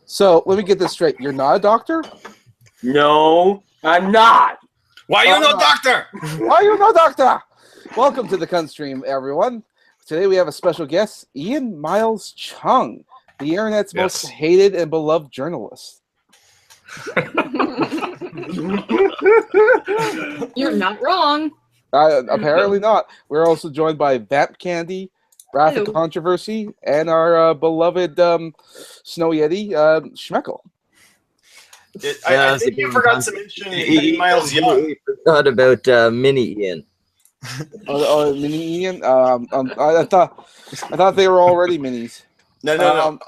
So let me get this straight. You're not a doctor? No, I'm not. Why you no doctor? Why are you no doctor? Welcome to the Cunt Stream, everyone. Today we have a special guest, Miles Cheong, the internet's most hated and beloved journalist. You're not wrong. Apparently not. We're also joined by Vamp Candy, Wrath of Controversy, and our beloved Snow Yeti, Schmeckle. I think you forgot to mention Miles Young. We forgot about Mini Ian. Mini Ian? I thought they were already minis. No.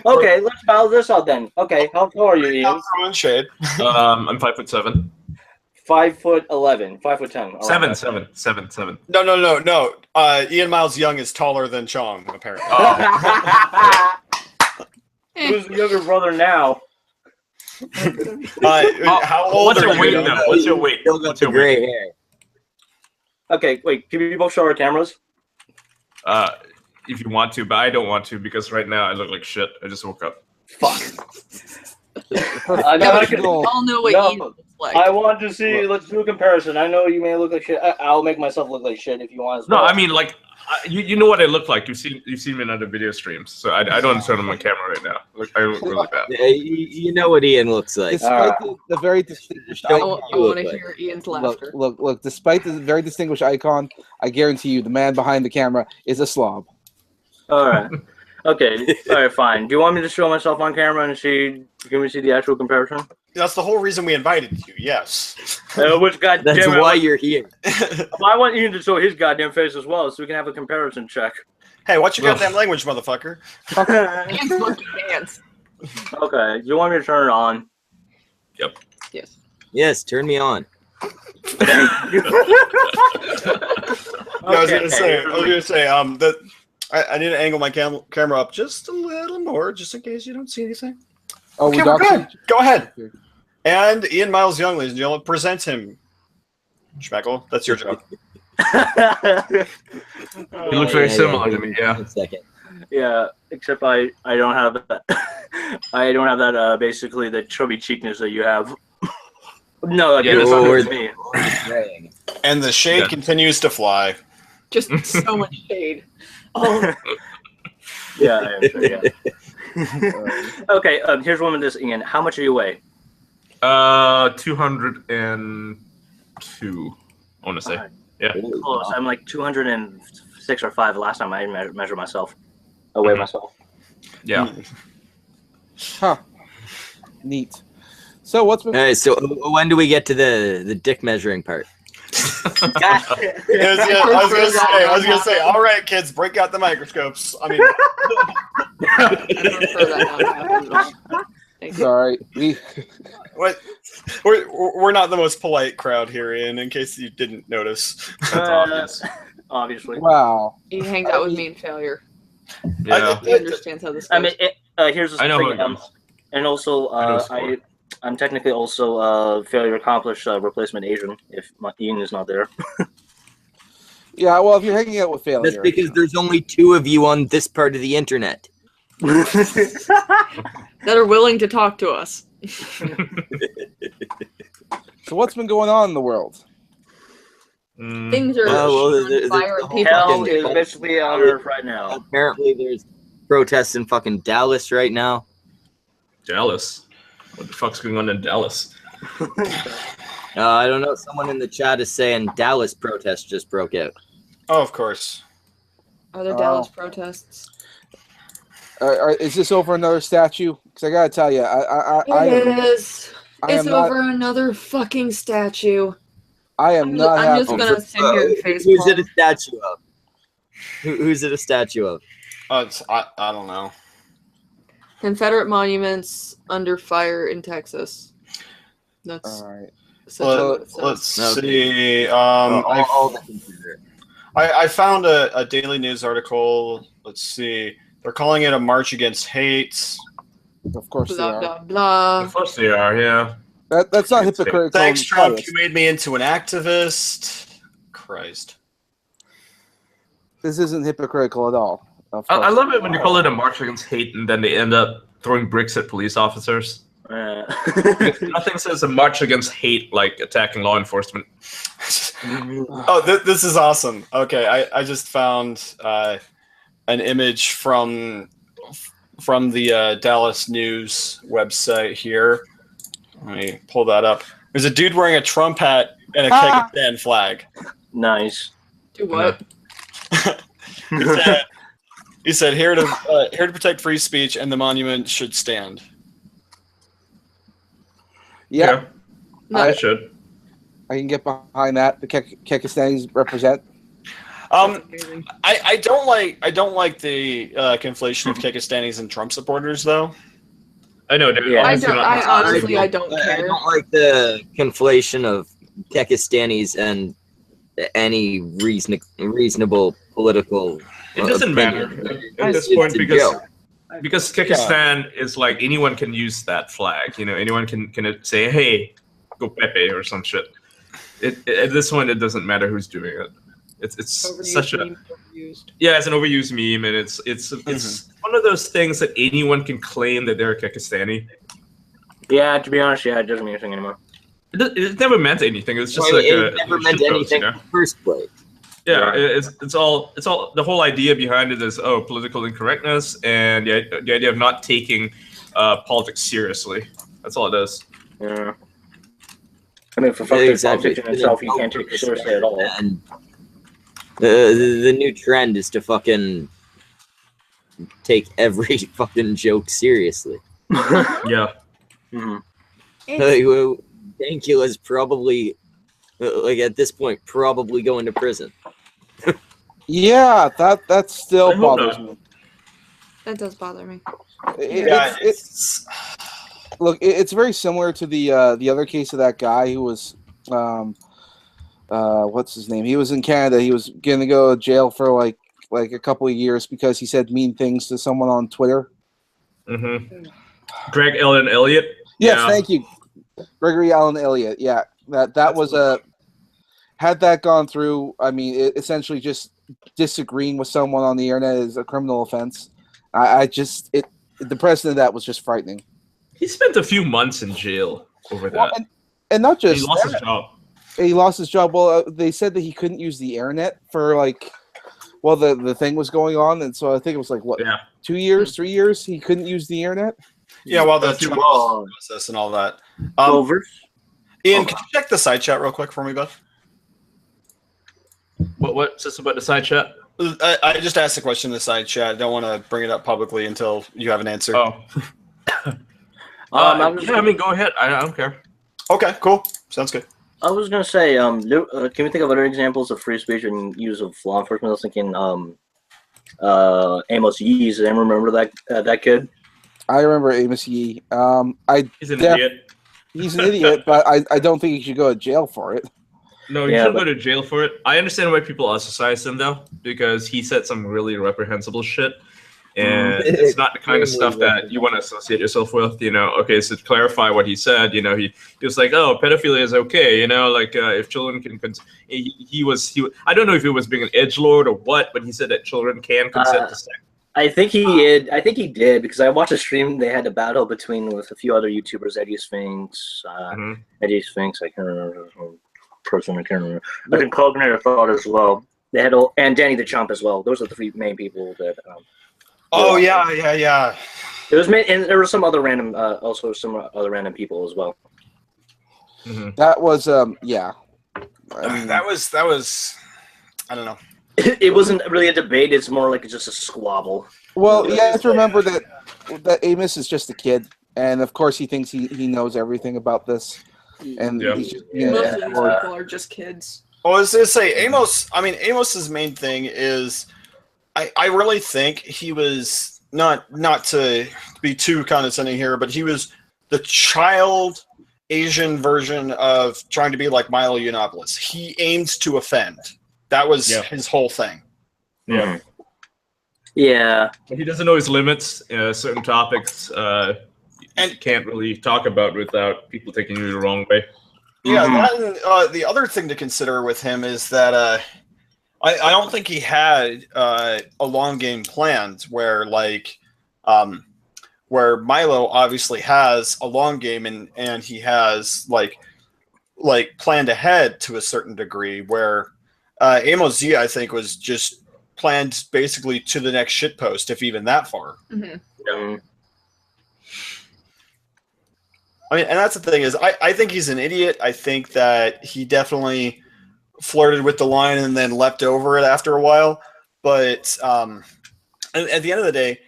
Okay, let's battle this out then. Okay, how tall are you, Ian? Throwing shade. I'm 5'7". 5'11", 5'10". 7'7". No. Ian Miles Young is taller than Chong, apparently. Who's the younger brother now? How old What's are your you? weight now? What's your weight? What's your gray hair? Okay, wait. Can we both show our cameras? If you want to, but I don't want to because right now I look like shit. I just woke up. Fuck. We all know what Ian looks like. I want to see. Let's do a comparison. I know you may look like shit. I'll make myself look like shit if you want. No, I mean like you know what I look like. You've seen me in other video streams, so I don't turn on my camera right now. I look really bad. You know what Ian looks like. Despite the very distinguished I want to hear Ian's laughter. Look. Despite the very distinguished icon, I guarantee you, the man behind the camera is a slob. All right. Okay. All right. Fine. Do you want me to show myself on camera and see? Can we see the actual comparison? That's the whole reason we invited you. Yes. Which goddamn That's why you're here. I want Ian to show his goddamn face as well, so we can have a comparison check. Hey, what's your goddamn language, motherfucker? Ian's monkey pants. Okay. Do you want me to turn it on? Yep. Yes. Yes, turn me on. I was gonna say, I need to angle my camera up just a little more, just in case you don't see anything. Oh, okay, we're good. Go ahead. And Ian Miles Young, ladies and gentlemen, present him. Schmeckle, that's your job. He looks very similar to me. Yeah. 1 second. Yeah, except I don't have that. I don't have that. Basically, the chubby cheekness that you have. No, Yeah, that's that's not me. And the shade continues to fly. Just so much shade. Oh. Yeah, I am sure, yeah. Okay, here's one with this, Ian. How much do you weigh? 202. I want to say. Right. Yeah. Close. I'm like 206 or 5 last time I measured myself. I weigh myself. Yeah. Huh. Neat. So what's been? All right, so when do we get to the dick measuring part? I was gonna say, all right, kids, break out the microscopes. I mean, Sorry, we're not the most polite crowd here, Ian. In case you didn't notice, That's obvious. Obviously. Wow. He hangs out with me in failure. Yeah. He understands how this goes. I mean, here's the I know thing, how it goes. and also, I'm technically also a failure accomplished replacement Asian if Ian is not there. Yeah, well, if you're hanging out with failure, That's because there's only 2 of you on this part of the internet. that are willing to talk to us. So what's been going on in the world? Things are there's fire and people. Hell is basically on Earth right now. Apparently, there's protests in fucking Dallas right now. Dallas. What the fuck's going on in Dallas? I don't know. Someone in the chat is saying Dallas protests just broke out. oh, of course. Are there Dallas protests? Is this over another statue? Because I gotta tell you, It's over another fucking statue. I am not. I'm just gonna sit here and face Who's it a statue of? Who's it a statue of? I don't know. Confederate monuments under fire in Texas. That's all right. Let's see. I found a Daily News article. Let's see. They're calling it a march against hate. Of course they are. Blah, blah. Of course they are, yeah. That's not hypocritical. Thanks, Trump. You made me into an activist. Christ. This isn't hypocritical at all. I love it when you call it a march against hate, and then they end up throwing bricks at police officers. Nothing says a march against hate like attacking law enforcement. Oh, this is awesome. Okay, I just found an image from the Dallas News website here. Let me pull that up. There's a dude wearing a Trump hat and a Kyrgyzstan flag. Nice. Do what? He said, "Here to protect free speech, and the monument should stand." Yeah, I should. I can get behind that. The Kyrgyzstanis represent. I don't like the conflation of Kyrgyzstanis and Trump supporters, though. I know. I honestly don't care. I don't like the conflation of Kyrgyzstanis and any reasonable political. It doesn't matter at this point because Kyrgyzstan is like anyone can use that flag. Anyone can say, "Hey, go Pepe" or some shit. At this point, it doesn't matter who's doing it. It's such a it's an overused meme, and it's one of those things that anyone can claim that they're a Kyrgyzstani. Yeah, to be honest, it doesn't mean anything anymore. It never meant anything. It's just it never meant anything in the first place. Yeah, it's all the whole idea behind it is political incorrectness and the idea of not taking politics seriously. That's all it is. Yeah. I mean, for politics in itself, you can't take it seriously at all. And the new trend is to fucking take every fucking joke seriously. Yeah. Mm-hmm. Dankula's probably, at this point, probably going to prison. Yeah, that still bothers me. That does bother me. Look, it's very similar to the other case of that guy who was, what's his name? He was in Canada. He was going to go to jail for like a couple of years because he said mean things to someone on Twitter. Mm-hmm. Greg Allen Elliott. Yes, thank you, Gregory Allen Elliott. Yeah, that was had that gone through. I mean, essentially just disagreeing with someone on the internet is a criminal offense. The precedent of that was just frightening. He spent a few months in jail over that. Well, and not just he lost his job. He lost his job. Well, they said that he couldn't use the internet for the thing was going on, and so I think it was 2 years, 3 years he couldn't use the internet. Yeah, while the trial process and all that. Ian, can you check the side chat real quick for me, bud? What's this about the side chat? I just asked a question in the side chat. I don't want to bring it up publicly until you have an answer. Oh. I mean, go ahead. I don't care. Okay, cool. Sounds good. I was gonna say, can we think of other examples of free speech and use of law enforcement? I was thinking, Amos Yee. Does anyone remember that kid? I remember Amos Yee. He's an idiot. He's an idiot, but I don't think he should go to jail for it. No, he shouldn't go to jail for it. I understand why people ostracize him, though, because he said some really reprehensible shit. And it's not the kind of stuff that you want to associate yourself with, Okay, so to clarify what he said, he was like, "Oh, pedophilia is okay," if children can. He was. I don't know if he was being an edgelord or what, but he said that children can consent to sex. I think he did because I watched a stream. They had a battle with a few other YouTubers, Eddie Sphinx. I can't remember person. I can't remember. I think Cognator thought as well. They had and Danny the Chump as well. Those are the three main people that. Yeah. It was made, and there were some other random, also some other random people as well. Mm-hmm. That was, yeah. That was. I don't know. It wasn't really a debate. It's more like just a squabble. Well, you have to remember that Amos is just a kid, and of course he thinks he knows everything about this. And he's just, most of these people are just kids. Well, I was going to say, Amos. I mean, Amos's main thing is, I really think he was not to be too condescending here, but he was the child Asian version of trying to be like Milo Yiannopoulos. He aimed to offend. That was his whole thing. Yeah. Yeah. He doesn't know his limits. Certain topics and can't really talk about without people taking you the wrong way. Yeah. That, the other thing to consider with him is that I don't think he had a long game planned where where Milo obviously has a long game and he has like planned ahead to a certain degree, where Amos Z, I think, was just planned basically to the next shitpost, if even that far. Mhm. Yeah. I mean, and that's the thing is, I think he's an idiot. I think that he definitely flirted with the line and then leapt over it after a while. But at the end of the day,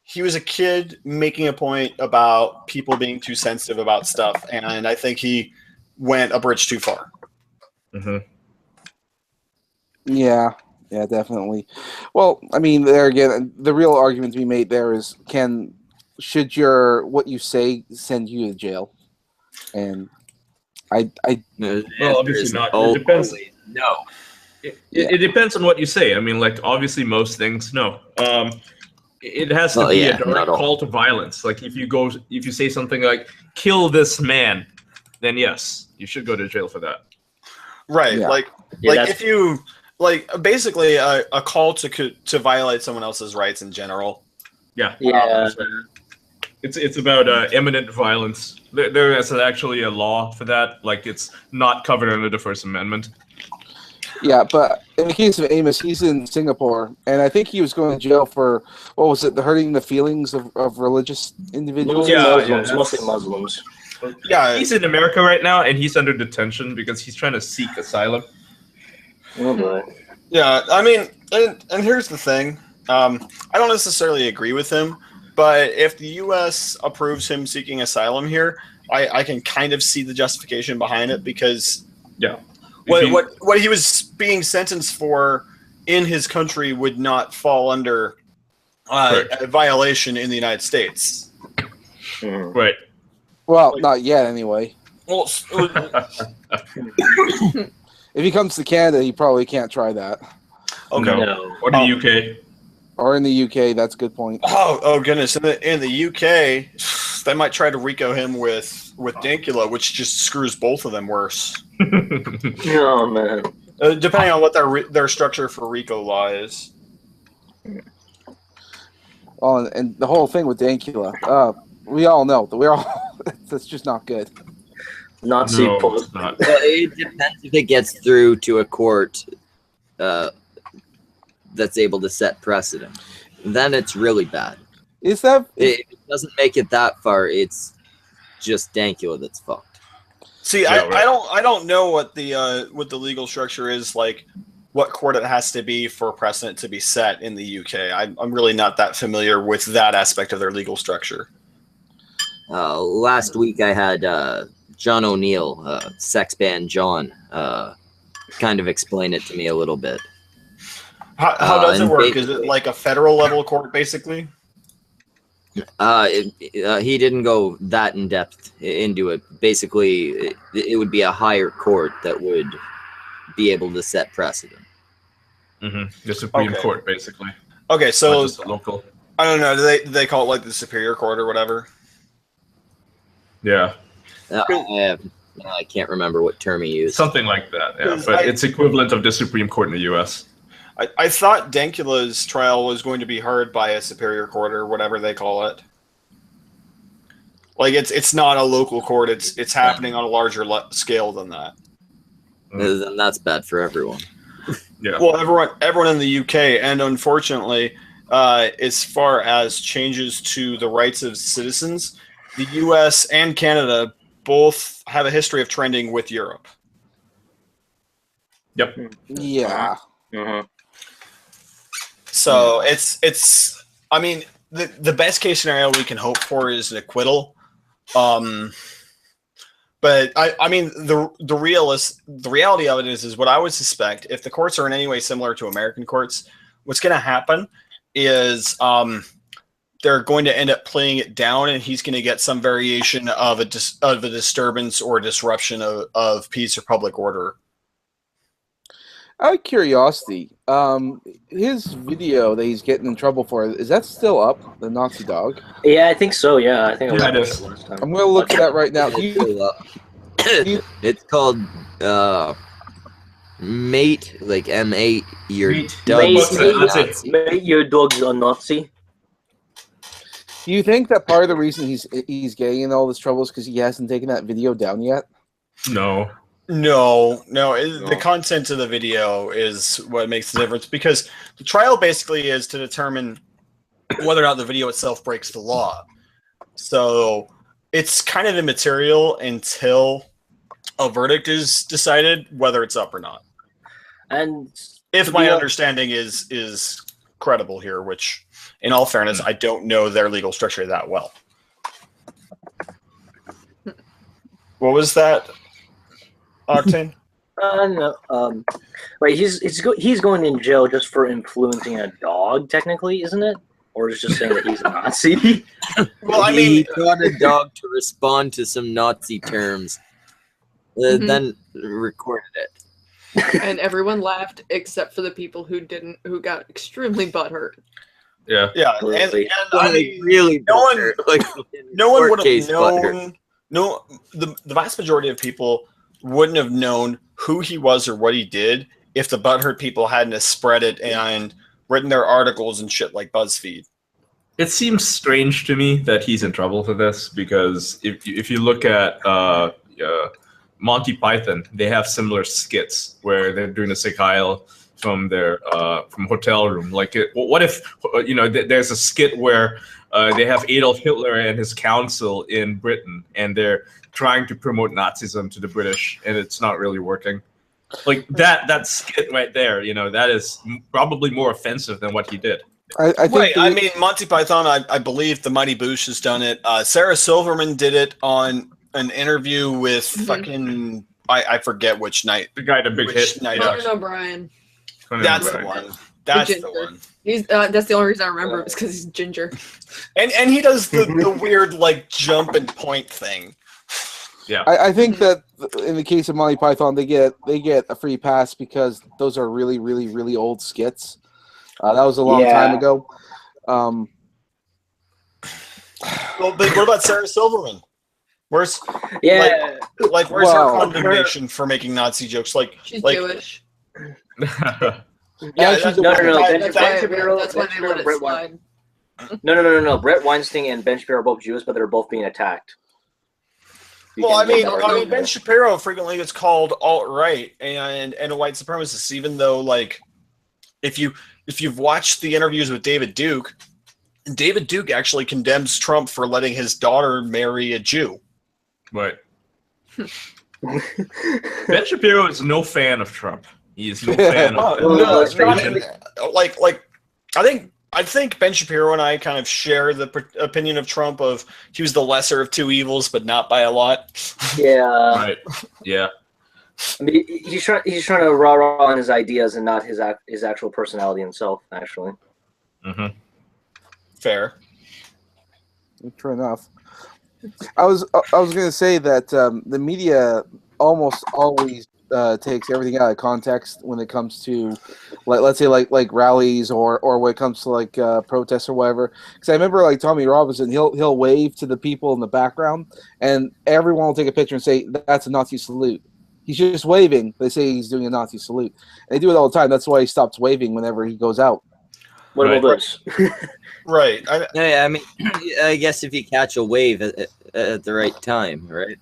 he was a kid making a point about people being too sensitive about stuff, and I think he went a bridge too far. Mm-hmm. Yeah, definitely. Well, I mean, there again, the real argument to be made there is, should what you say send you to jail? And well, obviously not. It depends. No. It depends on what you say. I mean, like, obviously, most things, no. It has to be a direct call to violence. Like, if you say something like "kill this man," then yes, you should go to jail for that. Right. Yeah. Like if you basically a call to violate someone else's rights in general. Yeah. Yeah. It's about imminent violence. There is actually a law for that. Like, it's not covered under the First Amendment. Yeah, but in the case of Amos, he's in Singapore, and I think he was going to jail for, what was it, the hurting the feelings of religious individuals? Mostly Muslims. Yeah, he's in America right now, and he's under detention because he's trying to seek asylum. Oh boy. Yeah, I mean, and here's the thing. I don't necessarily agree with him, but if the U.S. approves him seeking asylum here, I can kind of see the justification behind it, because what he was being sentenced for in his country would not fall under a violation in the United States. Right. Well, not yet, anyway. Well, if he comes to Canada, he probably can't try that. Okay. No. Or the UK. Or in the UK, that's a good point. Oh goodness! In the UK, they might try to RICO him with Dankula, which just screws both of them worse. Oh man! Depending on what their structure for RICO law is. Oh, and the whole thing with Dankula, we all know that that's just not good. Nazi it's not. Well, it depends if it gets through to a court that's able to set precedent. Then it's really bad. Is that? If it doesn't make it that far, it's just Dankula that's fucked. See, I don't know what the legal structure is, like what court it has to be for precedent to be set in the UK. I'm really not that familiar with that aspect of their legal structure. Last week I had John O'Neill, sex band John, kind of explain it to me a little bit. How does it work? Is it like a federal level court, basically? He didn't go that in depth into it. Basically, it would be a higher court that would be able to set precedent. Mm-hmm. The Supreme Court, basically. Okay, so not just a local. I don't know. Do they call it like the Superior Court or whatever? Yeah. I can't remember what term he used. Something like that, yeah. But it's equivalent of the Supreme Court in the U.S. I thought Dankula's trial was going to be heard by a Superior Court or whatever they call it. Like it's not a local court. It's happening on a larger scale than that. Then that's bad for everyone. Yeah. Well, everyone in the UK, and unfortunately, as far as changes to the rights of citizens, the US and Canada both have a history of trending with Europe. Yep. Yeah. Mm-hmm. So it's. I mean, the best case scenario we can hope for is an acquittal. But I mean the reality of it is what I would suspect, if the courts are in any way similar to American courts, what's going to happen is they're going to end up playing it down, and he's going to get some variation of a disturbance or disruption of peace or public order. Out of curiosity, his video that he's getting in trouble for, is that still up? The Nazi dog? Yeah, I think so. Yeah, I think I it is. last time. I'm going to look at that right now. It's called mate, like M8, your Mate. dog's Mate, a that's it. Nazi. Mate, your dog's a Nazi. Do you think that part of the reason he's getting in all this trouble is because he hasn't taken that video down yet? No. No. The content of the video is what makes the difference, because the trial basically is to determine whether or not the video itself breaks the law. So it's kind of immaterial until a verdict is decided whether it's up or not. And if my understanding is credible here, which, in all fairness, I don't know their legal structure that well. What was that, Octane? No. Wait, he's going in jail just for influencing a dog, technically, isn't it? Or is just saying that he's a Nazi? Well, I He mean, got a dog to respond to some Nazi terms, then recorded it. And everyone laughed except for the people who didn't, who got extremely butthurt. Yeah. yeah, Really? and I mean, really, no one- like, no one would have case known. butthurt. No, the vast majority of people wouldn't have known who he was or what he did if the butthurt people hadn't have spread it and written their articles and shit like BuzzFeed. It seems strange to me that he's in trouble for this, because if you look at Monty Python, they have similar skits where they're doing a sick Heil from their from hotel room. Like, what if there's a skit where they have Adolf Hitler and his council in Britain, and they're trying to promote Nazism to the British, and it's not really working. Like that skit right there, that is probably more offensive than what he did. I think I mean, Monty Python, I believe the Mighty Boosh has done it. Sarah Silverman did it on an interview with fucking, I forget which night. The guy, the big hit. Conan O'Brien. That's the one. That's the one. He's that's the only reason I remember it is because he's ginger. And he does the weird like jump and point thing. Yeah. I think that in the case of Monty Python, they get a free pass because those are really, really, really old skits. That was a long time ago. Well, but what about Sarah Silverman? Where's where's her condemnation for making Nazi jokes? Like she's Jewish. Yeah, she's no. That's why they let it slide. No. Brett Weinstein and Ben Shapiro are both Jewish, but they're both being attacked. Well, I mean, Ben Shapiro frequently gets called alt-right and a white supremacist, even though, like, if you've watched the interviews with David Duke actually condemns Trump for letting his daughter marry a Jew. Right. Ben Shapiro is no fan of Trump. He is no fan of I think Ben Shapiro and I kind of share the opinion of Trump of he was the lesser of two evils, but not by a lot. Yeah. Right. Yeah. I mean, he's trying to rah on his ideas and not his actual personality himself. Actually. Mm-hmm. Fair. True enough. I was going to say that the media almost always takes everything out of context when it comes to, let's say, like rallies or when it comes to like protests or whatever. Because I remember like Tommy Robinson, he'll wave to the people in the background, and everyone will take a picture and say that's a Nazi salute. He's just waving. They say he's doing a Nazi salute. And they do it all the time. That's why he stops waving whenever he goes out. What about this? Right. I mean, I guess if you catch a wave at the right time, right?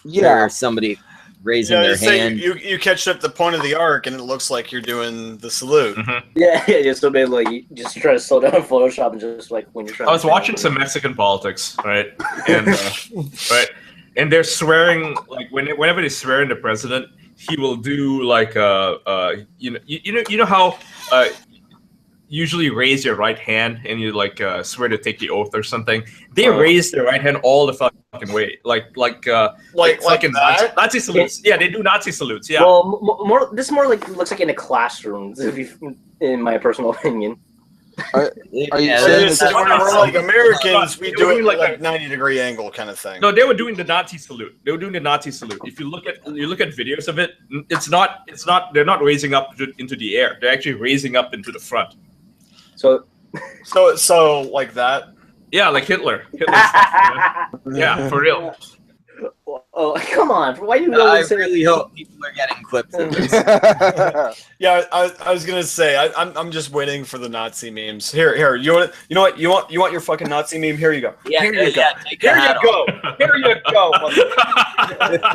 Yeah. Or somebody raising their hand. You catch it at the point of the arc, and it looks like you're doing the salute. Mm-hmm. Yeah, just a bit like you just try to slow down Photoshop and just like when you're trying. I was watching some Mexican politics, right? And right, and they're swearing like whenever they swear in the president, he will do like you know how usually raise your right hand and you like swear to take the oath or something. They raise their right hand all the fucking way, like in Nazi salutes. Yeah, they do Nazi salutes. Yeah. Well, this more like looks like in a classroom, in my personal opinion. Are you saying we're like Americans? We do it like a 90-degree angle kind of thing. No, they were doing the Nazi salute. They were doing the Nazi salute. If you look at videos of it, it's not. They're not raising up into the air. They're actually raising up into the front. So like that. Yeah, like Hitler. Yeah, for real. Oh, come on! Why do you I always say? really hope people are getting clips of this. Yeah, I was gonna say I'm just waiting for the Nazi memes. Here, you want you want your fucking Nazi meme? Here you go. Yeah, Here you go. take Here the you hat go. Here you go.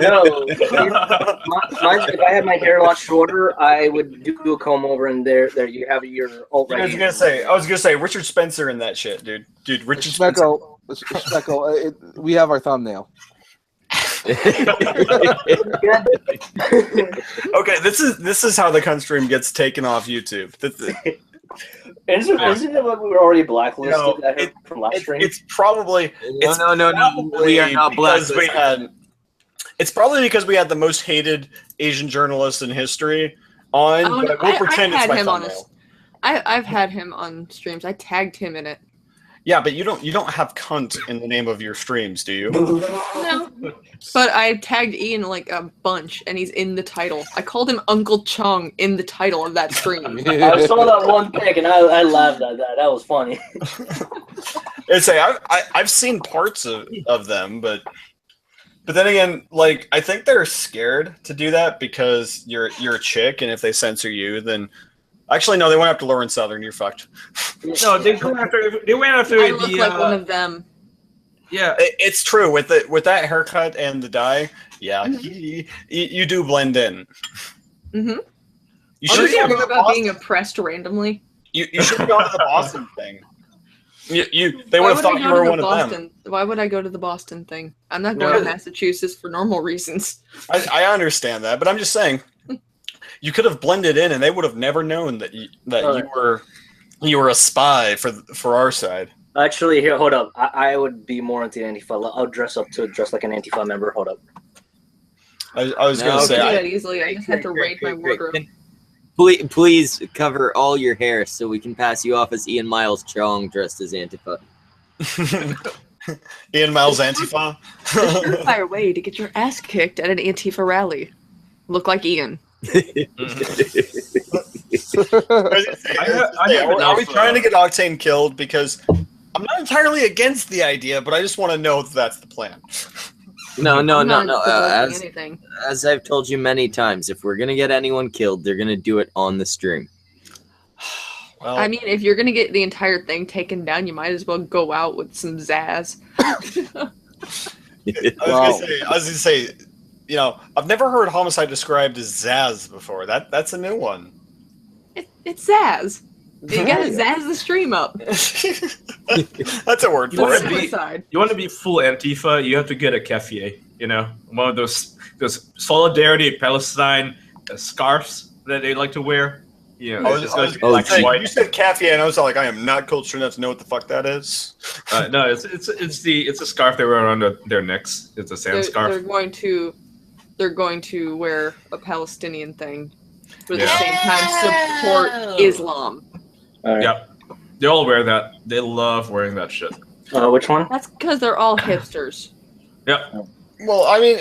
No, if I had my hair a lot shorter, I would do a comb over, and there you have your alt-right. I was gonna say Richard Spencer in that shit, dude. Richard Spencer. Speckle, we have our thumbnail. Okay, this is how the cunt stream gets taken off YouTube. Isn't it what we were already blacklisted from last stream? It's probably no. We are not blacklisted. It's probably because we had the most hated Asian journalist in history on. But we'll pretend it's my thumbnail. I've had him on streams. I tagged him in it. Yeah, but you don't have cunt in the name of your streams, do you? No. But I tagged Ian like a bunch, and he's in the title. I called him Uncle Cheong in the title of that stream. I saw that one pic, and I laughed at that. That was funny. I've seen parts of them, but then again, like I think they're scared to do that because you're a chick, and if they censor you, then actually no, they went after Lauren Southern. You're fucked. No, they went after. I look like one of them. Yeah, it's true with that haircut and the dye. Yeah, you do blend in. Mm-hmm. You should talking about being oppressed randomly. You should have gone to the Boston thing. They would have thought you were one of them. Why would I go to the Boston thing? I'm not going to Massachusetts for normal reasons. I understand that, but I'm just saying, you could have blended in, and they would have never known that you were a spy for our side. Actually, here, hold up. I would be more into Antifa. I'll dress up to dress like an Antifa member. Hold up. I was going to say. I do that easily. I just have to raid my wardrobe. Please cover all your hair so we can pass you off as Ian Miles Cheong dressed as Antifa. Ian Miles Antifa? The surefire way to get your ass kicked at an Antifa rally. Look like Ian. Are we trying to get Octane killed? Because I'm not entirely against the idea, but I just want to know if that's the plan. No. Anything. As I've told you many times, if we're gonna get anyone killed, they're gonna do it on the stream. Well, I mean, if you're gonna get the entire thing taken down, you might as well go out with some zazz. I was gonna say, you know, I've never heard homicide described as zazz before. That's a new one. It's zazz. You gotta zazz the stream up. That's a word for it. You want to be full Antifa, you have to get a keffiyeh, you know? One of those Solidarity Palestine scarves that they like to wear. You know, you said keffiyeh, and I was like, I am not cultured enough to know what the fuck that is. No, it's a scarf they wear around their necks. It's a sand scarf. They're going to wear a Palestinian thing, but at the same time support Islam. Right. Yep. They all wear that. They love wearing that shit. Which one? That's because they're all hipsters. Yep. Well, I mean,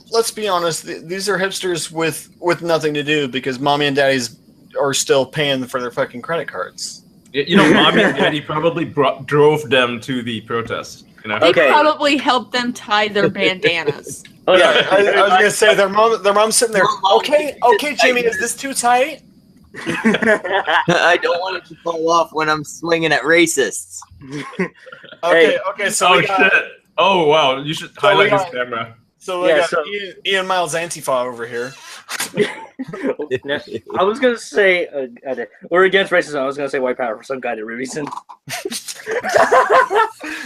let's be honest. These are hipsters with nothing to do because mommy and daddies are still paying for their fucking credit cards. You know, mommy and daddy probably drove them to the protest. You know? They probably helped them tie their bandanas. Yeah, I was gonna say their mom's sitting there. Okay, Jimmy, is this too tight? I don't want it to fall off when I'm swinging at racists. Okay, so shit. Oh wow, you should highlight his camera. So we got Ian Miles Antifa over here. I was gonna say we're against racism. I was gonna say white power for some kind of reason.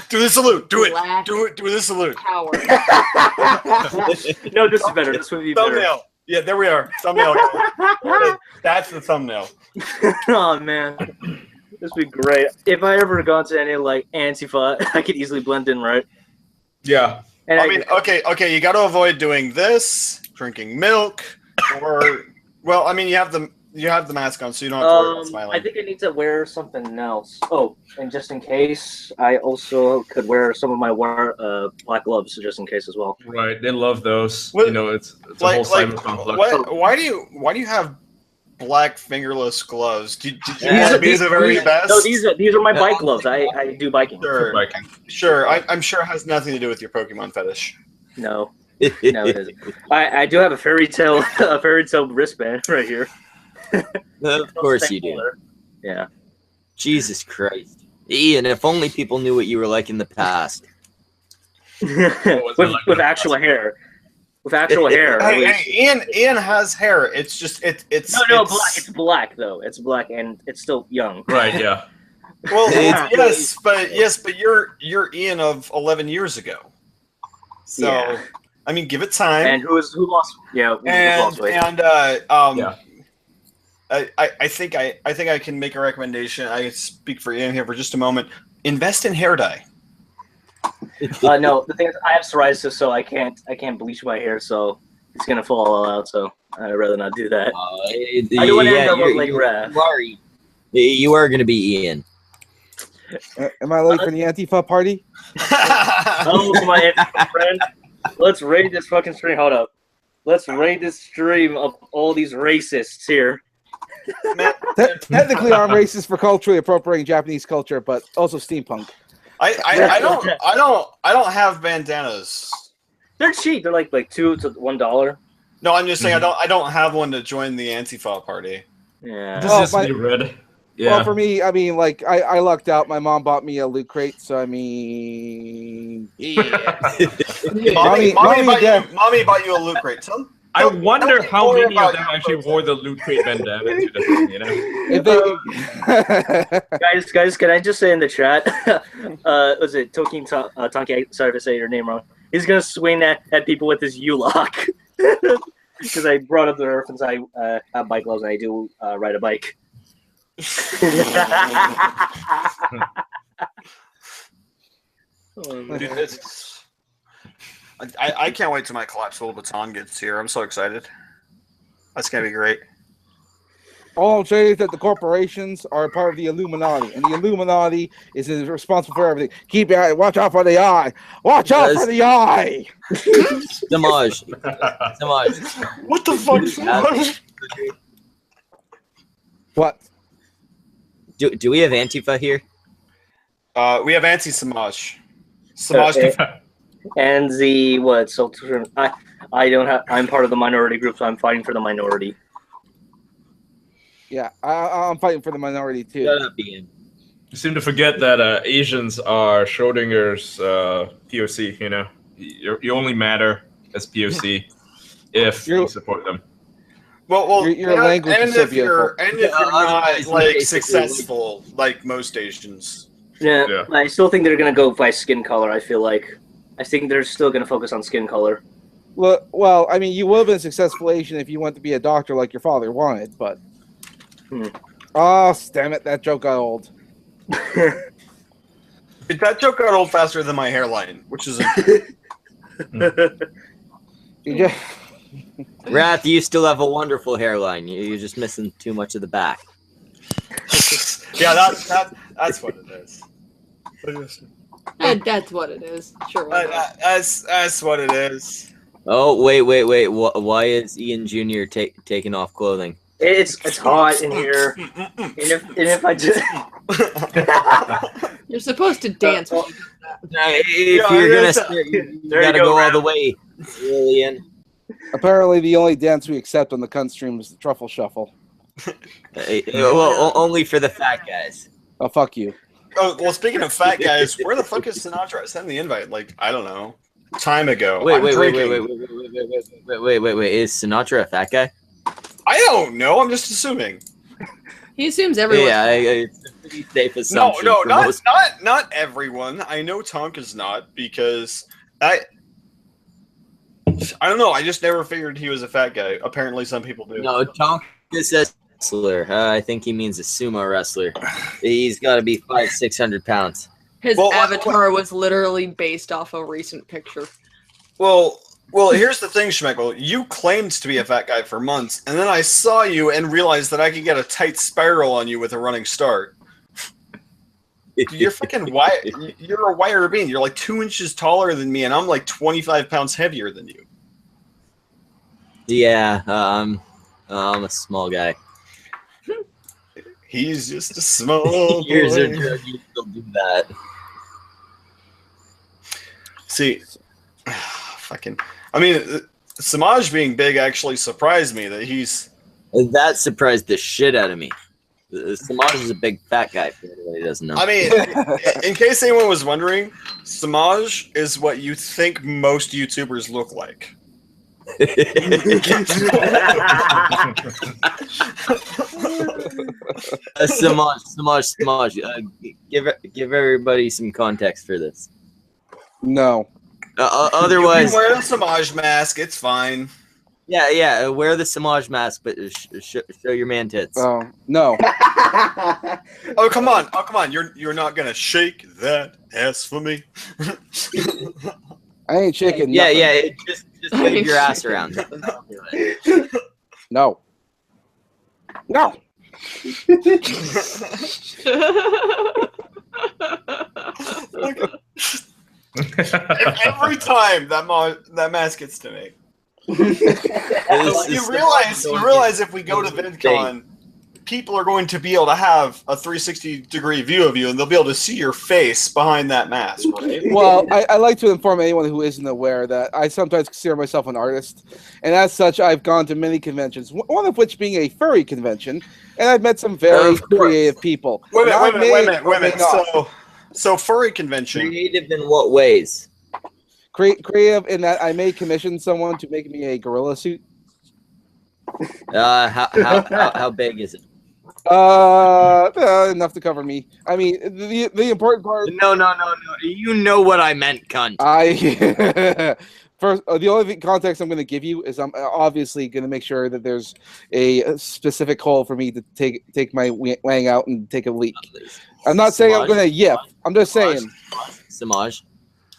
Do the salute. Do the salute. Power. No, this is better. This would be thumbnail. Better. Yeah, there we are. Thumbnail. That's the thumbnail. Oh man, this would be great. If I ever gone to any like Antifa, I could easily blend in, right? Yeah. And I mean, okay, you got to avoid doing this, drinking milk, or well, I mean, you have the mask on, so you don't have to worry about smiling. I think I need to wear something else. Oh, and just in case, I also could wear some of my black gloves, just in case as well. Right, they love those. You know, it's a whole cyberpunk look. Why do you have black fingerless gloves? These are the very best. No, these are my bike gloves. I do biking. Sure. I'm sure it has nothing to do with your Pokemon fetish. No. No, it isn't. I do have a fairy tale wristband right here. Of course you do. Yeah. Jesus Christ. Ian, if only people knew what you were like in the past. with actual hair. With actual hair. Hey, Ian has hair. It's just it's black. It's black though. It's black and it's still young. Right, yeah. Well, yes, but you're Ian of 11 years ago. So Yeah. I mean, give it time. And who lost? Yeah, who lost weight? Yeah. I think I can make a recommendation. I speak for Ian here for just a moment. Invest in hair dye. No, the thing is, I have psoriasis, so I can't bleach my hair, so it's gonna fall all out. So I'd rather not do that. I do want to end up look like Raph. You are gonna be Ian. Am I late for the Antifa party? Oh, my friend. Let's raid this fucking stream. Hold up. Let's raid this stream of all these racists here. Technically, I'm racist for culturally appropriating Japanese culture, but also steampunk. I don't have bandanas. They're cheap. They're like $2 to $1. No, I'm just saying I don't have one to join the Antifa party. Yeah. This is red. Yeah. Well, for me, I mean, like, I lucked out. My mom bought me a loot crate, so I mean, yeah. Mommy bought you a loot crate. I wonder how many of them actually wore the loot crate bandana to the thing, you know? Guys, can I just say in the chat, was it Tokin Tanki? Sorry if I say your name wrong. He's gonna swing at people with his U-lock. Because I brought up the reference, I have bike gloves and I do ride a bike. Dude, I can't wait till my collapsible baton gets here. I'm so excited. That's gonna be great. All I'm saying is that the corporations are part of the Illuminati, and the Illuminati is responsible for everything. Keep your eye. Watch out for the eye. Watch out for the eye. Samaj. What the fuck? What? Do we have Antifa here? We have anti-Samaj. Samaj. And the what? So I don't have. I'm part of the minority group, so I'm fighting for the minority. Yeah, I'm fighting for the minority too. Shut up, Ian. You seem to forget that Asians are Schrodinger's POC. You know, you only matter as POC if you support them. Well, your language is so beautiful. And if you're not like successful, like most Asians. Yeah, I still think they're gonna go by skin color. I think they're still gonna focus on skin color. Well, I mean, you would have been a successful Asian if you went to be a doctor like your father wanted, but. Oh, damn it! That joke got old. That joke got old faster than my hairline, which is. Wrath, you still have a wonderful hairline. You're just missing too much of the back. Yeah, that's what it is. That's what it is. Sure. That's what it is. Oh wait! Why is Ian Jr. taking off clothing? It's hot in here, and if I just You're supposed to dance. If you're gonna start, you gotta go all the way, Ian. Apparently, the only dance we accept on the cunt stream is the truffle shuffle. Well, only for the fat guys. Oh, fuck you. Oh, well, speaking of fat guys, where the fuck is Sinatra? Send the invite. Like, I don't know, time ago. Wait. Is Sinatra a fat guy? I don't know. I'm just assuming. He assumes everyone. Yeah, it's a pretty safe assumption. No, not everyone. I know Tonk is not because I don't know. I just never figured he was a fat guy. Apparently, some people do. No, Tonk is a wrestler. I think he means a sumo wrestler. He's got to be 500-600 pounds. His avatar was literally based off a recent picture. Well, here's the thing, Schmeckel. You claimed to be a fat guy for months, and then I saw you and realized that I could get a tight spiral on you with a running start. You're fucking wire. You're a wire bean. You're like 2 inches taller than me, and I'm like 25 pounds heavier than you. Yeah, I'm a small guy. He's just a small Years boy. are drug, you still do that. See, I mean, Samaj being big actually surprised me that he's. That surprised the shit out of me. Samaj is a big fat guy, for anybody who doesn't know. I mean, in case anyone was wondering, Samaj is what you think most YouTubers look like. Samaj. Give everybody some context for this. No. Otherwise, you can wear the Samaj mask. It's fine. Yeah. Wear the Samaj mask, but show your man tits. Oh no. Oh come on! You're not gonna shake that ass for me. I ain't shaking. Yeah. Nothing. Just wave your ass around. No. No. Every time that mask gets to me. You realize if we go to VidCon, people are going to be able to have a 360-degree view of you, and they'll be able to see your face behind that mask, right? Well, I like to inform anyone who isn't aware that I sometimes consider myself an artist, and as such, I've gone to many conventions, one of which being a furry convention, and I've met some very creative people. Wait a minute. So furry convention. Creative in what ways? Creative in that I may commission someone to make me a gorilla suit. How big is it? Enough to cover me. I mean, the important part. No. You know what I meant, cunt. First, the only context I'm going to give you is I'm obviously going to make sure that there's a specific hole for me to take my wang out and take a leak. I'm not saying I'm going to yip. I'm just saying. Samaj,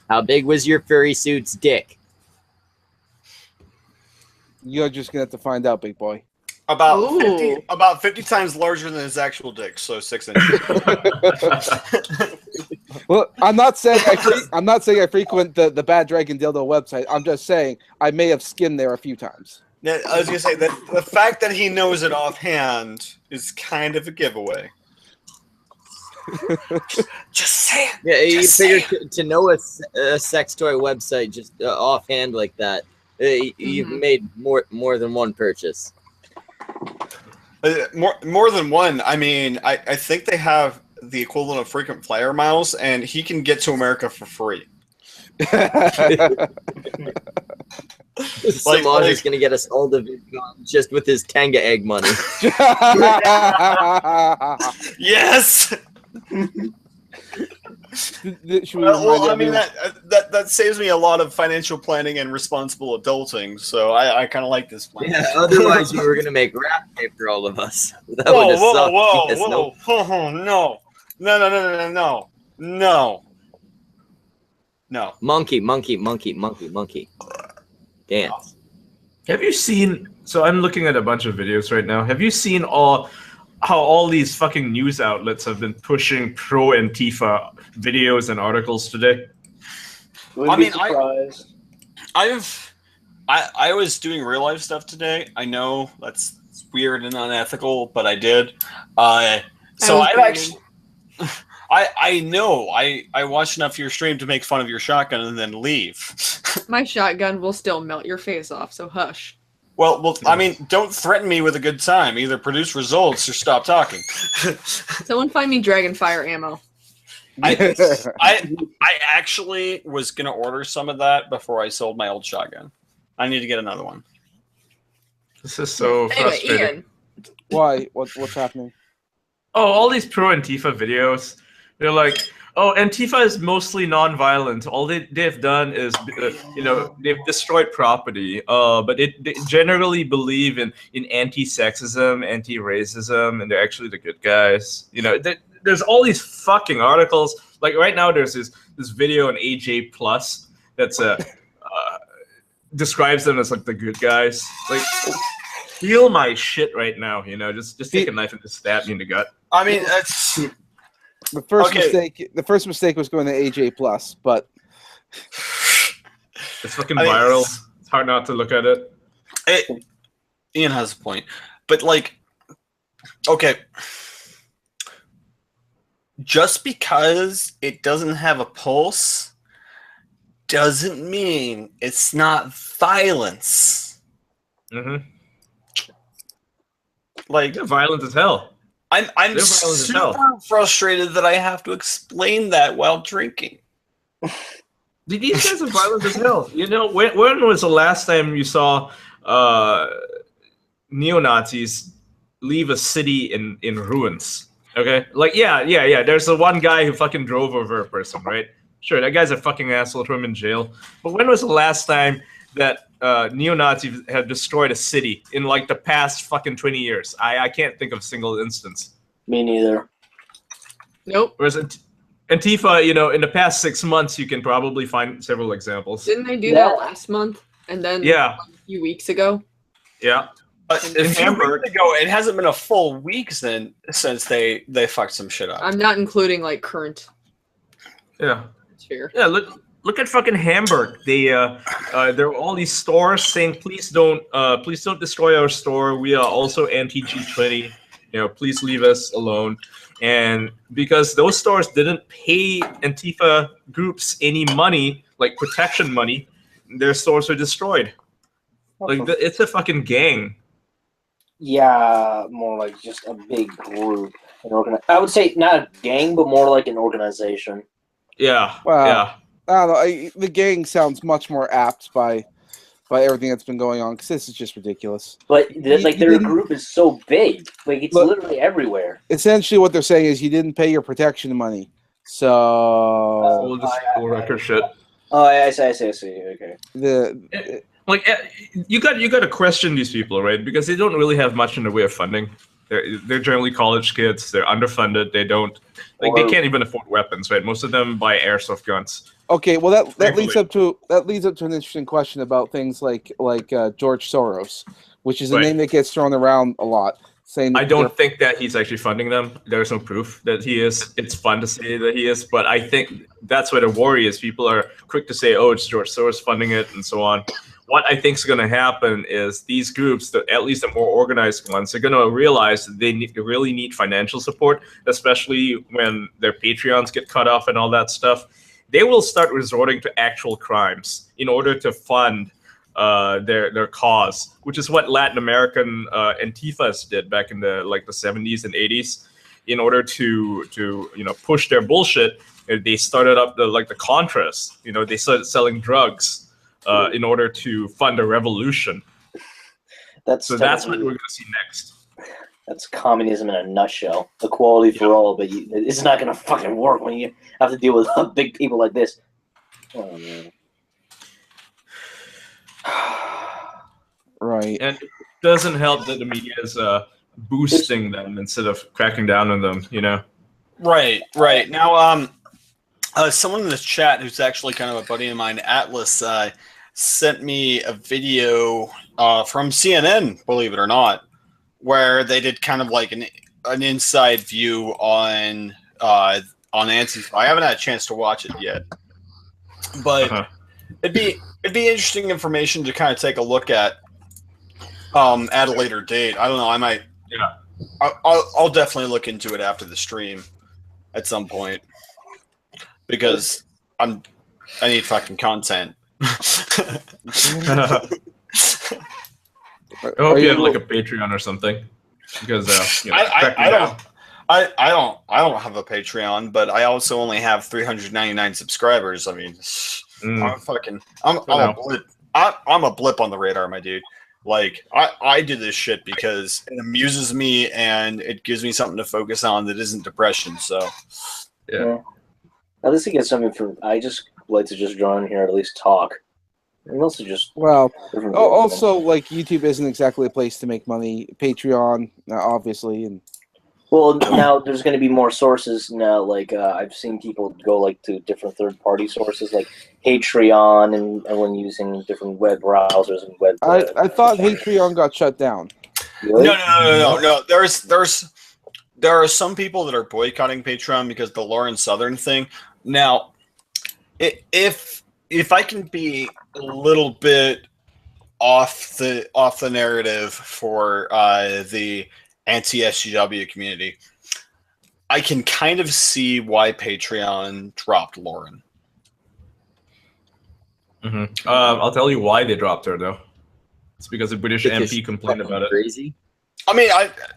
how big was your furry suit's dick? You're just going to have to find out, big boy. About 50 times larger than his actual dick, so 6 inches. Well, I'm not saying I frequent the Bad Dragon Dildo website. I'm just saying I may have skimmed there a few times. Now, I was gonna say that the fact that he knows it offhand is kind of a giveaway. Just saying. Yeah, you figure to know a sex toy website just offhand like that, you've made more than one purchase. More than one. I mean, I think they have the equivalent of frequent flyer miles, and he can get to America for free. Samaj is going to get us all the VidCon just with his Tenga egg money. Yes! Well, I mean, that saves me a lot of financial planning and responsible adulting, so I kind of like this plan. Yeah, otherwise you were going to make rap tape for all of us. That No. Monkey. Dance. Have you seen? So I'm looking at a bunch of videos right now. Have you seen how all these fucking news outlets have been pushing pro Antifa videos and articles today? I mean, I was doing real life stuff today. I know that's weird and unethical, but I did. I know I watched enough of your stream to make fun of your shotgun and then leave. My shotgun will still melt your face off, so hush. Well, I mean, don't threaten me with a good time. Either produce results or stop talking. Someone find me Dragonfire ammo. I actually was gonna order some of that before I sold my old shotgun. I need to get another one. This is so frustrating. Ian. Why? What's happening? Oh, all these pro Antifa videos. They're like, oh, Antifa is mostly non-violent. All they've done is, they've destroyed property. But they generally believe in anti-sexism, anti-racism, and they're actually the good guys. There's all these fucking articles. Like right now, there's this video on AJ Plus that's describes them as like the good guys. Like, feel my shit right now. Just take a knife and just stab me in the gut. I mean, that's. The first mistake was going to AJ Plus, but it's fucking viral. It's hard not to look at it. Ian has a point, but okay, just because it doesn't have a pulse doesn't mean it's not violence. Mm-hmm. Like, They're violent as hell. I'm They're violent as hell. super frustrated that I have to explain that while drinking. These guys are violent as hell. You know, when was the last time you saw neo-Nazis leave a city in ruins? Okay, like yeah. There's the one guy who fucking drove over a person, right? Sure, that guy's a fucking asshole. Throw him in jail. But when was the last time that neo-Nazis have destroyed a city in like the past fucking 20 years? I can't think of a single instance. Me neither. Nope. Whereas Antifa, you know, in the past 6 months, you can probably find several examples. Didn't they do that last month? And then Yeah, a few weeks ago? yeah. A few weeks ago, it hasn't been a full week since they fucked some shit up. I'm not including like current Yeah. atmosphere. Yeah, look at fucking Hamburg. There are all these stores saying, please don't destroy our store. We are also anti-G20. You know, please leave us alone. And because those stores didn't pay Antifa groups any money, like protection money, their stores were destroyed. Like it's a fucking gang. Yeah, more like just a big group. I would say not a gang, but more like an organization. Yeah. Well, Yeah. I don't know. The gang sounds much more apt by everything that's been going on, because this is just ridiculous. But their group is so big, like it's literally everywhere. Essentially, what they're saying is you didn't pay your protection money, so We'll just record shit. Oh, I see. Okay. Like you got to question these people, right? Because they don't really have much in the way of funding. They're generally college kids. They're underfunded. They can't even afford weapons, right? Most of them buy airsoft guns. Okay, well that leads up to an interesting question about things like George Soros, which is a name that gets thrown around a lot. Saying that I don't think that he's actually funding them. There's no proof that he is. It's fun to say that he is, but I think that's where the worry is. People are quick to say, "Oh, it's George Soros funding it," and so on. What I think is going to happen is these groups, at least the more organized ones, are going to realize that they really need financial support, especially when their Patreons get cut off and all that stuff. They will start resorting to actual crimes in order to fund their cause, which is what Latin American Antifas did back in the 70s and 80s. In order to push their bullshit, they started up the Contras. They started selling drugs in order to fund a revolution. That's what we're going to see next. That's communism in a nutshell. Equality for all, but it's not going to fucking work when you have to deal with big people like this. Oh, man. Right. And it doesn't help that the media is boosting them instead of cracking down on them, Right. Now, someone in the chat who's actually kind of a buddy of mine, Atlas, sent me a video from CNN, believe it or not, where they did kind of like an inside view on Antifa. I haven't had a chance to watch it yet, but it'd be interesting information to kind of take a look at a later date. I don't know. I might. Yeah. I'll definitely look into it after the stream at some point because I need fucking content. I hope you have a Patreon or something, because I don't have a Patreon, but I also only have 399 subscribers. I mean, I'm a blip on the radar, my dude. Like I do this shit because it amuses me and it gives me something to focus on that isn't depression. So yeah. At least I get something from. I just like to just draw in here, at least talk. And also just also YouTube isn't exactly a place to make money. Patreon, obviously, and now there's going to be more sources now. I've seen people go to different third-party sources like Patreon and when using different web browsers and web. I thought Patreon got shut down. Really? No. There are some people that are boycotting Patreon because the Lauren Southern thing. Now, if I can be a little bit off the narrative for the anti-SGW community, I can kind of see why Patreon dropped Lauren. I'll tell you why they dropped her though. It's because a British Because MP she's complained fucking about it. crazy. I mean,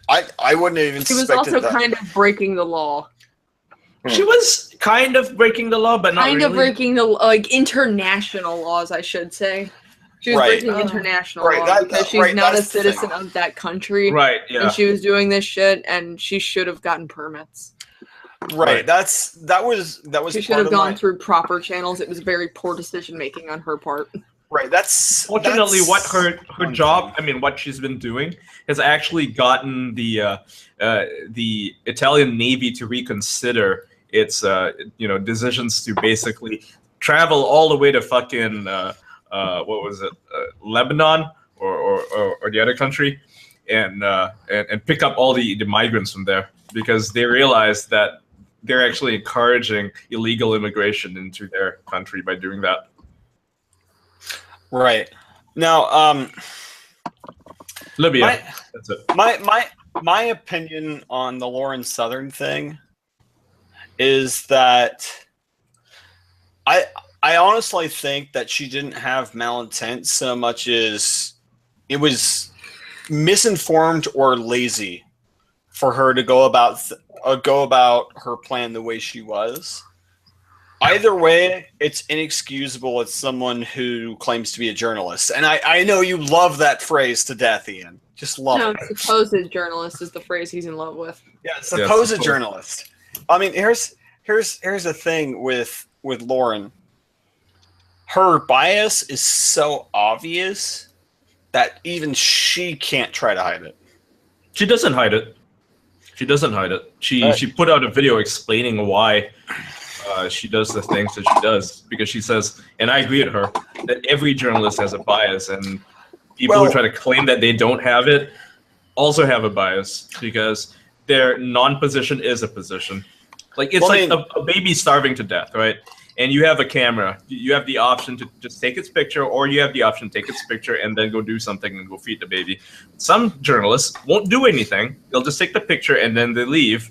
I wouldn't have even She was suspected also that. kind of breaking the law. She was kind of breaking the law, but not Kind really. of breaking the international laws, I should say. She was Right. breaking international Right, law that- because she's right, not a that's the thing. citizen of that country, Right, yeah. and she was doing this shit, and she should have gotten permits. Right. That was She should have gone through proper channels. It was very poor decision making on her part. Right. Fortunately, what her one job, thing. I mean, what she's been doing, has actually gotten the Italian Navy to reconsider its decisions to basically travel all the way to fucking what was it, Lebanon or the other country, and pick up all the migrants from there, because they realized that they're actually encouraging illegal immigration into their country by doing that. Right. Now, Libya. That's it. my opinion on the Lauren Southern thing is that I honestly think that she didn't have malintent so much as it was misinformed or lazy for her to go about her plan the way she was. Either way, it's inexcusable as someone who claims to be a journalist. And I know you love that phrase to death, Ian. Just love No, it. supposed journalist is the phrase he's in love with. Yeah, supposed supposed. journalist. I mean, here's the thing with Lauren. Her bias is so obvious that even she can't try to hide it. She doesn't hide it. She put out a video explaining why she does the things that she does, because she says, and I agree with her, that every journalist has a bias, and people who try to claim that they don't have it also have a bias, because their non-position is a position. Like, it's a baby starving to death, right? And you have a camera. You have the option to just take its picture, or you have the option to take its picture and then go do something and go feed the baby. Some journalists won't do anything. They'll just take the picture and then they leave,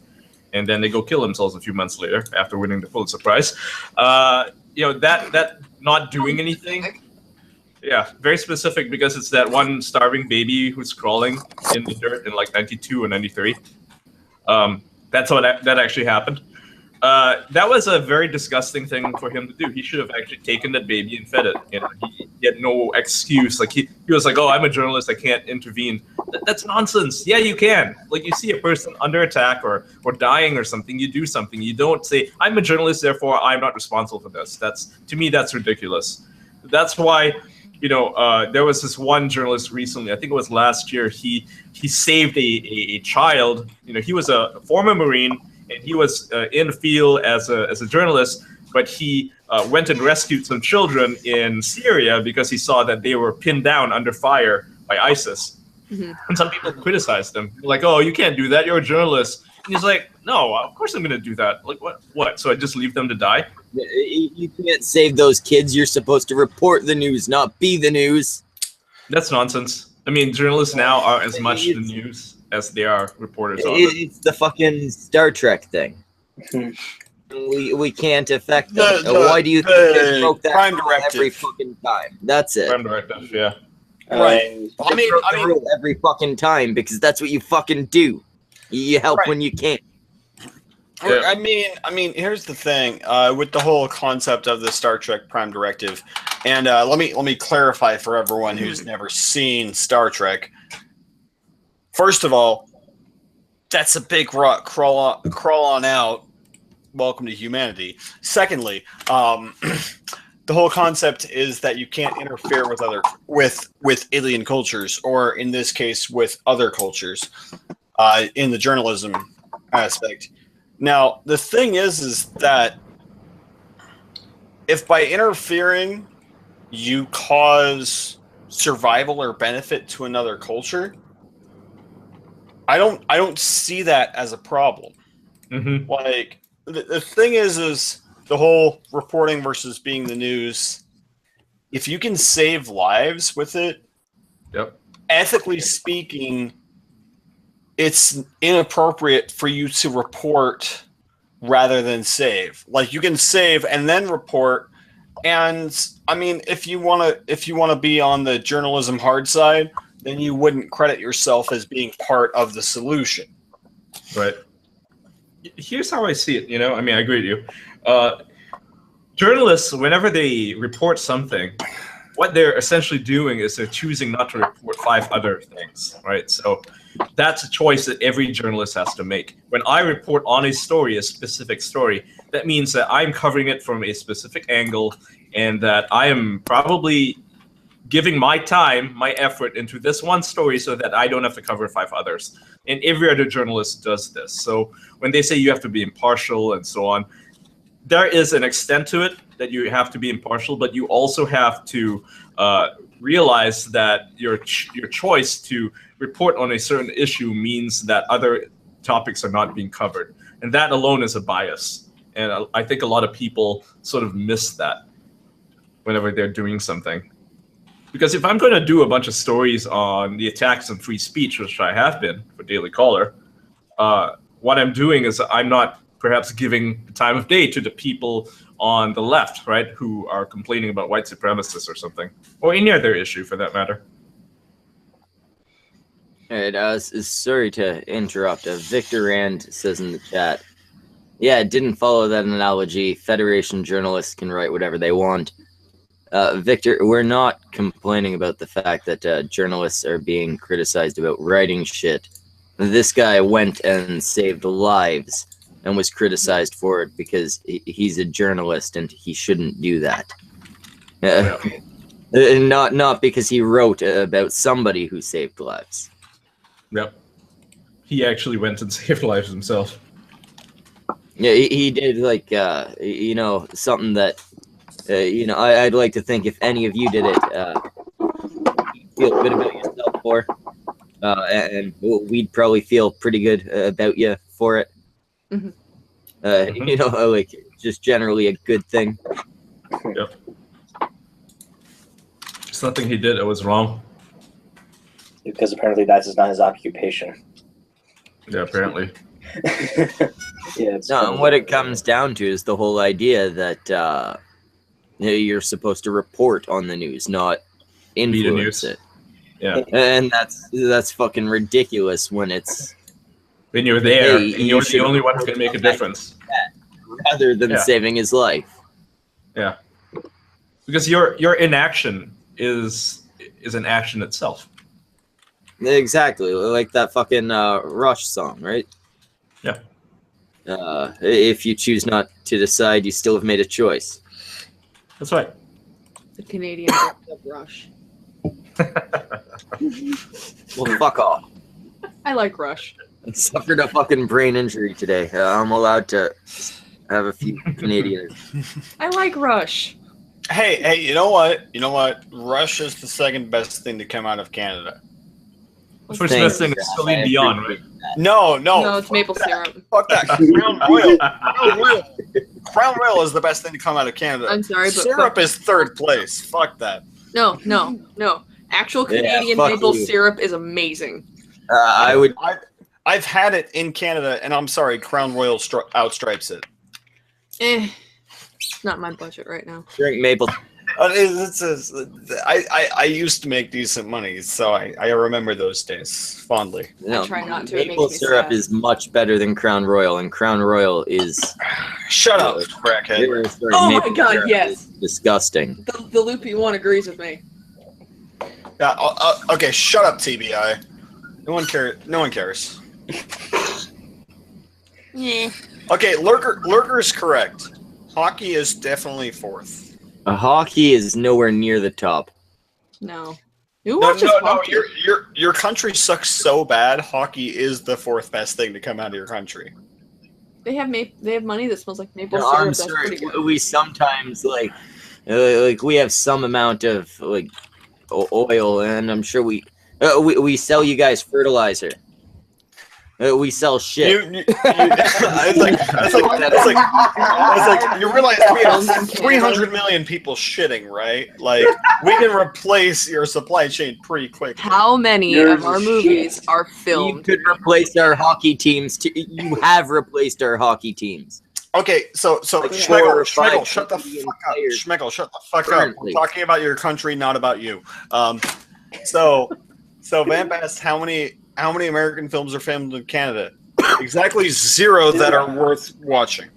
and then they go kill themselves a few months later after winning the Pulitzer Prize. That not doing anything. Yeah, very specific, because it's that one starving baby who's crawling in the dirt in like 92 or 93. That's how that actually happened. That was a very disgusting thing for him to do. He should have actually taken that baby and fed it. He had no excuse. Like he was like, "Oh, I'm a journalist. I can't intervene." That's nonsense. Yeah, you can. Like, you see a person under attack or dying or something, you do something. You don't say, "I'm a journalist, therefore I'm not responsible for this." To me, that's ridiculous. That's why, there was this one journalist recently, I think it was last year, he saved a child. He was a former Marine, and he was in the field as a journalist, but he went and rescued some children in Syria because he saw that they were pinned down under fire by ISIS. Mm-hmm. And some people criticized him, like, "Oh, you can't do that, you're a journalist." And he's like, "No, of course I'm going to do that. Like, what? So I just leave them to die?" You can't save those kids. You're supposed to report the news, not be the news. That's nonsense. I mean, journalists now are as much the news as they are reporters on it. It's the fucking Star Trek thing. We can't affect them. Why do you think they broke that Prime rule Directive every fucking time? That's it. Prime Directive, yeah. Right. I mean, every fucking time, because that's what you fucking do. You help when you can. Yeah. I mean, here's the thing with the whole concept of the Star Trek Prime Directive, and let me clarify for everyone who's never seen Star Trek. First of all, that's a big rock. Crawl on out. Welcome to humanity. Secondly, the whole concept is that you can't interfere with alien cultures, or in this case, with other cultures, in the journalism aspect. Now, the thing is that if by interfering you cause survival or benefit to another culture, I don't see that as a problem. Mm-hmm. Like, the thing is the whole reporting versus being the news. If you can save lives with it, yep. Ethically speaking, it's inappropriate for you to report rather than save. Like, you can save and then report, And I mean, if you wanna be on the journalism hard side, then you wouldn't credit yourself as being part of the solution. Right. Here's how I see it. I mean, I agree with you. Journalists, whenever they report something, what they're essentially doing is they're choosing not to report 5 other things, right? So that's a choice that every journalist has to make. When I report on a story, a specific story, that means that I'm covering it from a specific angle, and that I am probably giving my time, my effort into this one story so that I don't have to cover 5 others. And every other journalist does this. So when they say you have to be impartial and so on, there is an extent to it that you have to be impartial, but you also have to realize that your choice to report on a certain issue means that other topics are not being covered. And that alone is a bias. And I think a lot of people sort of miss that whenever they're doing something. Because if I'm going to do a bunch of stories on the attacks on free speech, which I have been for Daily Caller, what I'm doing is I'm not perhaps giving the time of day to the people on the left, right, who are complaining about white supremacists or something, or any other issue for that matter. All right, sorry to interrupt. Victor Rand says in the chat, yeah, it didn't follow that analogy. Federation journalists can write whatever they want. Victor, we're not complaining about the fact that journalists are being criticized about writing shit. This guy went and saved lives and was criticized for it because he's a journalist and he shouldn't do that. Not because he wrote about somebody who saved lives. Yep. He actually went and saved lives himself. Yeah, he did, like, something that, I'd like to think if any of you did it, you'd feel good about yourself for, and we'd probably feel pretty good about you for it. Mm-hmm. Like, just generally a good thing. Yep. There's nothing he did that was wrong. Because apparently that is not his occupation. Yeah, apparently. Yeah. No, and what it comes down to is the whole idea that you're supposed to report on the news, not influence it. Yeah. And that's fucking ridiculous when it's when you're there hey, and you're the only one who can make a difference. Rather than saving his life. Yeah. Because your inaction is an action itself. Exactly, like that fucking Rush song, right? Yeah. If you choose not to decide, you still have made a choice. That's right. The Canadian of Rush. Well, fuck off. I like Rush. I suffered a fucking brain injury today. I'm allowed to have a few Canadians. I like Rush. Hey, you know what? Rush is the second best thing to come out of Canada. First best thing is Celine Dion, right? No, No, it's maple syrup. Fuck that. Crown Royal is the best thing to come out of Canada. I'm sorry, but syrup is third place. Fuck that. No. Actual Canadian maple syrup is amazing. I've had it in Canada, and I'm sorry, Crown Royal outstripes it. Not my budget right now. Drink maple. I used to make decent money, so I remember those days fondly. No, I try not to. Maple syrup is much better than Crown Royal, and Crown Royal is. Shut up, crackhead. Oh my god, yes. Disgusting. The loopy one agrees with me. Yeah. Okay. Shut up, TBI. No one cares. Yeah. Okay. Lurker is correct. Hockey is definitely fourth. Hockey is nowhere near the top. No. Who watches hockey? Your country sucks so bad. Hockey is the fourth best thing to come out of your country. They have money that smells like maple No, syrup. I'm That's sorry. pretty good. We sometimes like we have some amount of like oil, and I'm sure we sell you guys fertilizer. We sell shit. It's like you realize we have 300 million people shitting, right? Like we can replace your supply chain pretty quick. How many of our movies are You filmed? could replace our hockey teams. You have replaced our hockey teams. Okay, so Like Schmegel, 4 or 5 Schmegel, shut the the fuck up. entire- Schmegel, shut the fuck up. Currently. We're talking about your country, not about you. So Vamp asked how many American films are filmed in Canada? Exactly 0 that are worth watching.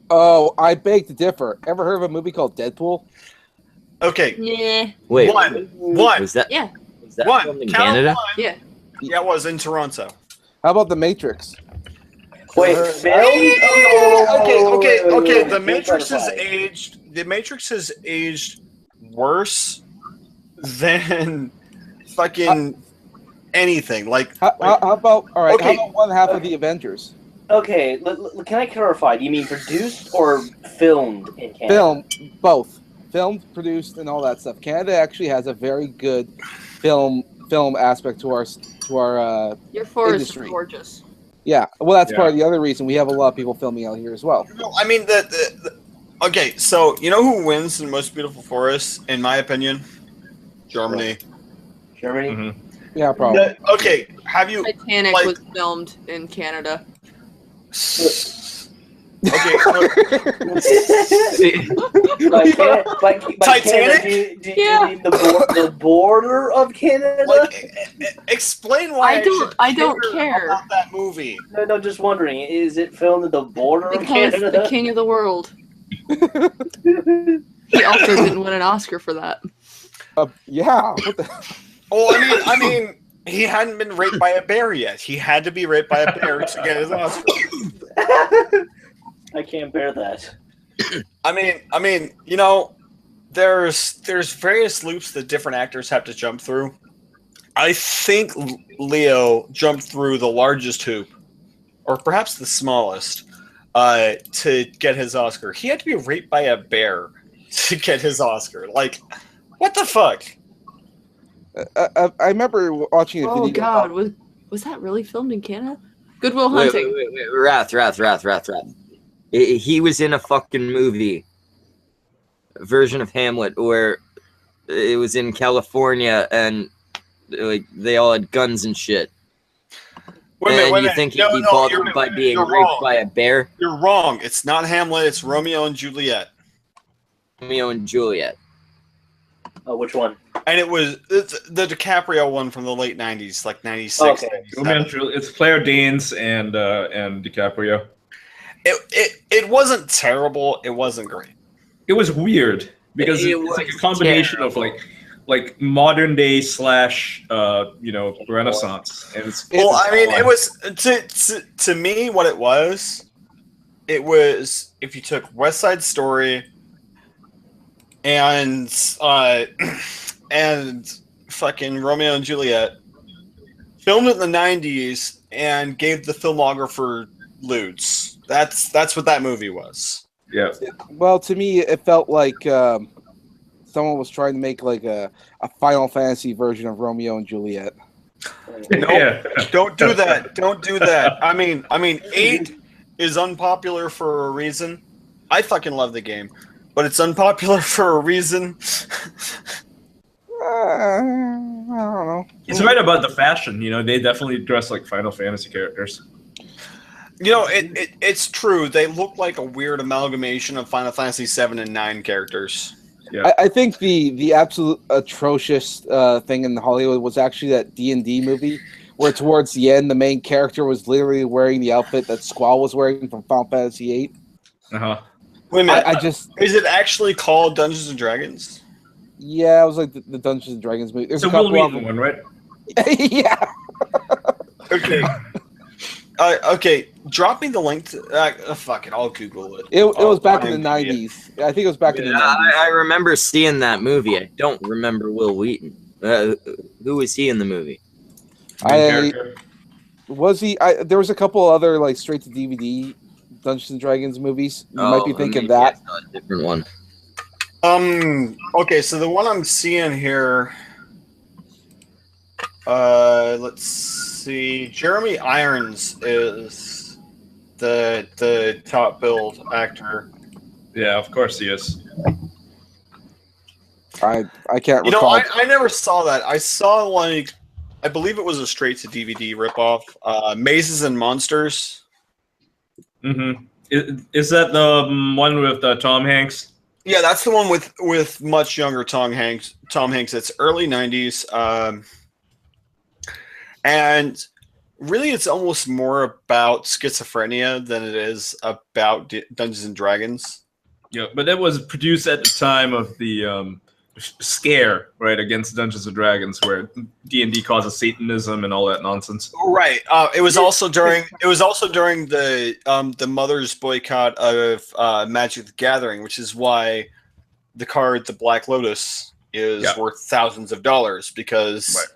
Oh, I beg to differ. Ever heard of a movie called Deadpool? Okay, Yeah. Wait, one. was that Yeah. filmed in Count Canada? one. Yeah. Yeah, it was in Toronto. How about The Matrix? Wait, filmed? Okay. The Can you Matrix has clarify? aged. The Matrix has aged worse than fucking anything. Like, How about all right? Okay. How about one half of the Avengers? Okay, can I clarify? Do you mean produced or filmed in Canada? Film, both filmed, produced, and all that stuff. Canada actually has a very good film aspect to our Your forest is Industry. gorgeous. yeah. Well, that's Yeah. part of the other reason we have a lot of people filming out here as well. no, I mean okay, so you know who wins in Most Beautiful Forests, in my opinion? Germany. Germany? Mhm. Yeah, probably. Okay, have you? Titanic Like- was filmed in Canada. Okay, By Titanic? Canada, do Yeah. you mean the border of Canada? like, explain why I don't care. about that movie. No, just wondering. Is it filmed at the border of Because Canada? the king of the world. He also didn't win an Oscar for that. Yeah. What the? Well, I mean, he hadn't been raped by a bear yet. He had to be raped by a bear to get his Oscar. I can't bear that. I mean, you know, there's various loops that different actors have to jump through. I think Leo jumped through the largest hoop, or perhaps the smallest, to get his Oscar. He had to be raped by a bear to get his Oscar. Like, what the fuck? I remember watching a video. Oh God, was that really filmed in Canada? Goodwill Wait, Hunting. Wrath. He was in a fucking movie version of Hamlet where it was in California and like they all had guns and shit. Wait a minute, And wait a you minute. think he'd No, be no, bothered you're- by being you're raped wrong. by a bear? You're wrong. It's not Hamlet. It's Romeo and Juliet. Romeo and Juliet. Oh, which one? And it's the DiCaprio one from the late 90s, like 96, Okay. 97. It's Claire Danes and DiCaprio. It wasn't terrible. It wasn't great. It was weird because It it's like a was combination of terrible. like modern day / Renaissance. And it's Well, I mean, odd. it was to me what it was. It was if you took West Side Story and fucking Romeo and Juliet, filmed it in the 90s, and gave the filmographer lewds. That's what that movie was. Yeah. Well, to me, it felt like someone was trying to make like a Final Fantasy version of Romeo and Juliet. Nope. Yeah. Don't do that. Don't do that. I mean, 8 is unpopular for a reason. I fucking love the game, but it's unpopular for a reason. I don't know. He's right about the fashion. You know, they definitely dress like Final Fantasy characters. You know, it's true. They look like a weird amalgamation of Final Fantasy 7 and 9 characters. Yeah. I think the absolute atrocious thing in Hollywood was actually that D&D movie, where towards the end the main character was literally wearing the outfit that Squall was wearing from Final Fantasy 8. Uh-huh. Wait a minute. I just Is it actually called Dungeons and Dragons? yeah, it was like the Dungeons and Dragons movie. There's It's a a couple Will of Wheaton them. one, right? Yeah. Okay. Okay. Drop me the link to. Fuck it. I'll Google it. It was back in the IMDb. 90s. I think it was back in the 90s. I remember seeing that movie. I don't remember Will Wheaton. Who was he in the movie? Main character. Was he? There was a couple other like straight to DVD Dungeons and Dragons movies. You might be thinking maybe I that. saw a different one. Okay, so the one I'm seeing here, let's see. Jeremy Irons is the top billed actor. Yeah, of course he is. I can't You know, recall. I never saw that. I saw like, I believe it was a straight to DVD ripoff. Mazes and Monsters. Mm-hmm. Is that the one with Tom Hanks? Yeah, that's the one with much younger Tom Hanks. Tom Hanks. It's early '90s, and really, it's almost more about schizophrenia than it is about Dungeons and Dragons. Yeah, but it was produced at the time of the scare, right, against Dungeons and Dragons, where D&D causes Satanism and all that nonsense. Right. It was also during the Mother's boycott of Magic the Gathering, which is why the card the Black Lotus is worth thousands of dollars, because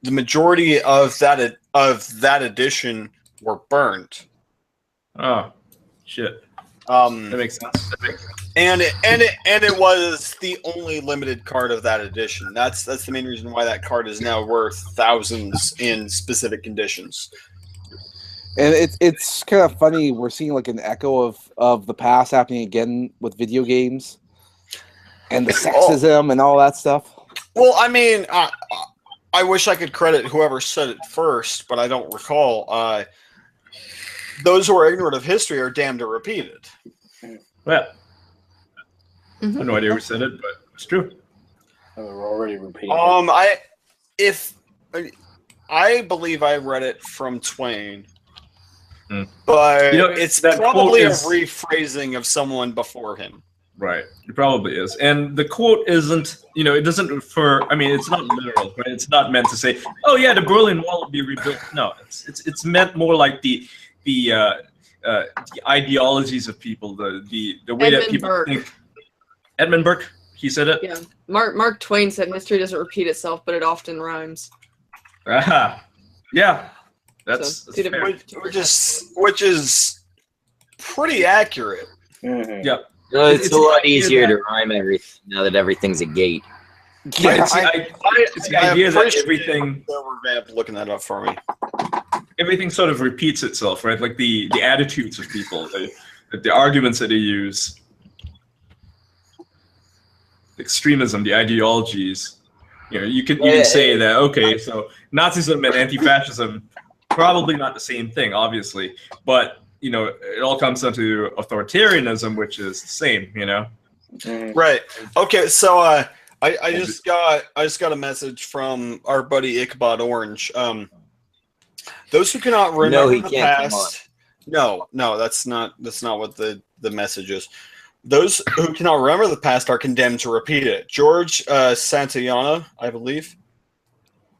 the majority of that edition were burned. Oh, shit. That makes sense. And it was the only limited card of that edition. That's the main reason why that card is now worth thousands in specific conditions. And it's kind of funny. We're seeing like an echo of the past happening again with video games and the sexism and all that stuff. Well, I mean, I wish I could credit whoever said it first, but I don't recall. Those who are ignorant of history are damned to repeat it. Well, I have no idea who said it, but it's true. We're already repeating. I believe I read it from Twain, but it's probably a rephrasing of someone before him. Right, it probably is, and the quote isn't. It doesn't refer. I mean, it's not literal, right? It's not meant to say, "Oh yeah, the Berlin Wall will be rebuilt." No, it's meant more like the ideologies of people, the way that people think. Edmund Burke, he said it. Yeah, Mark Twain said history doesn't repeat itself, but it often rhymes. Yeah, that's fair. Which is pretty accurate. Mm-hmm. Yeah, it's a lot easier to rhyme everything now that everything's a gate. Yeah, it's the idea that everything. Looking that up for me. Everything sort of repeats itself, right? Like the attitudes of people, the arguments that they use, extremism, the ideologies. You can say that, okay, so Nazism and anti-fascism, probably not the same thing, obviously, but it all comes down to authoritarianism, which is the same, Right. Okay, so I just got a message from our buddy Ichabod Orange. Those who cannot remember the past. No, that's not what the message is. Those who cannot remember the past are condemned to repeat it. George Santayana, I believe.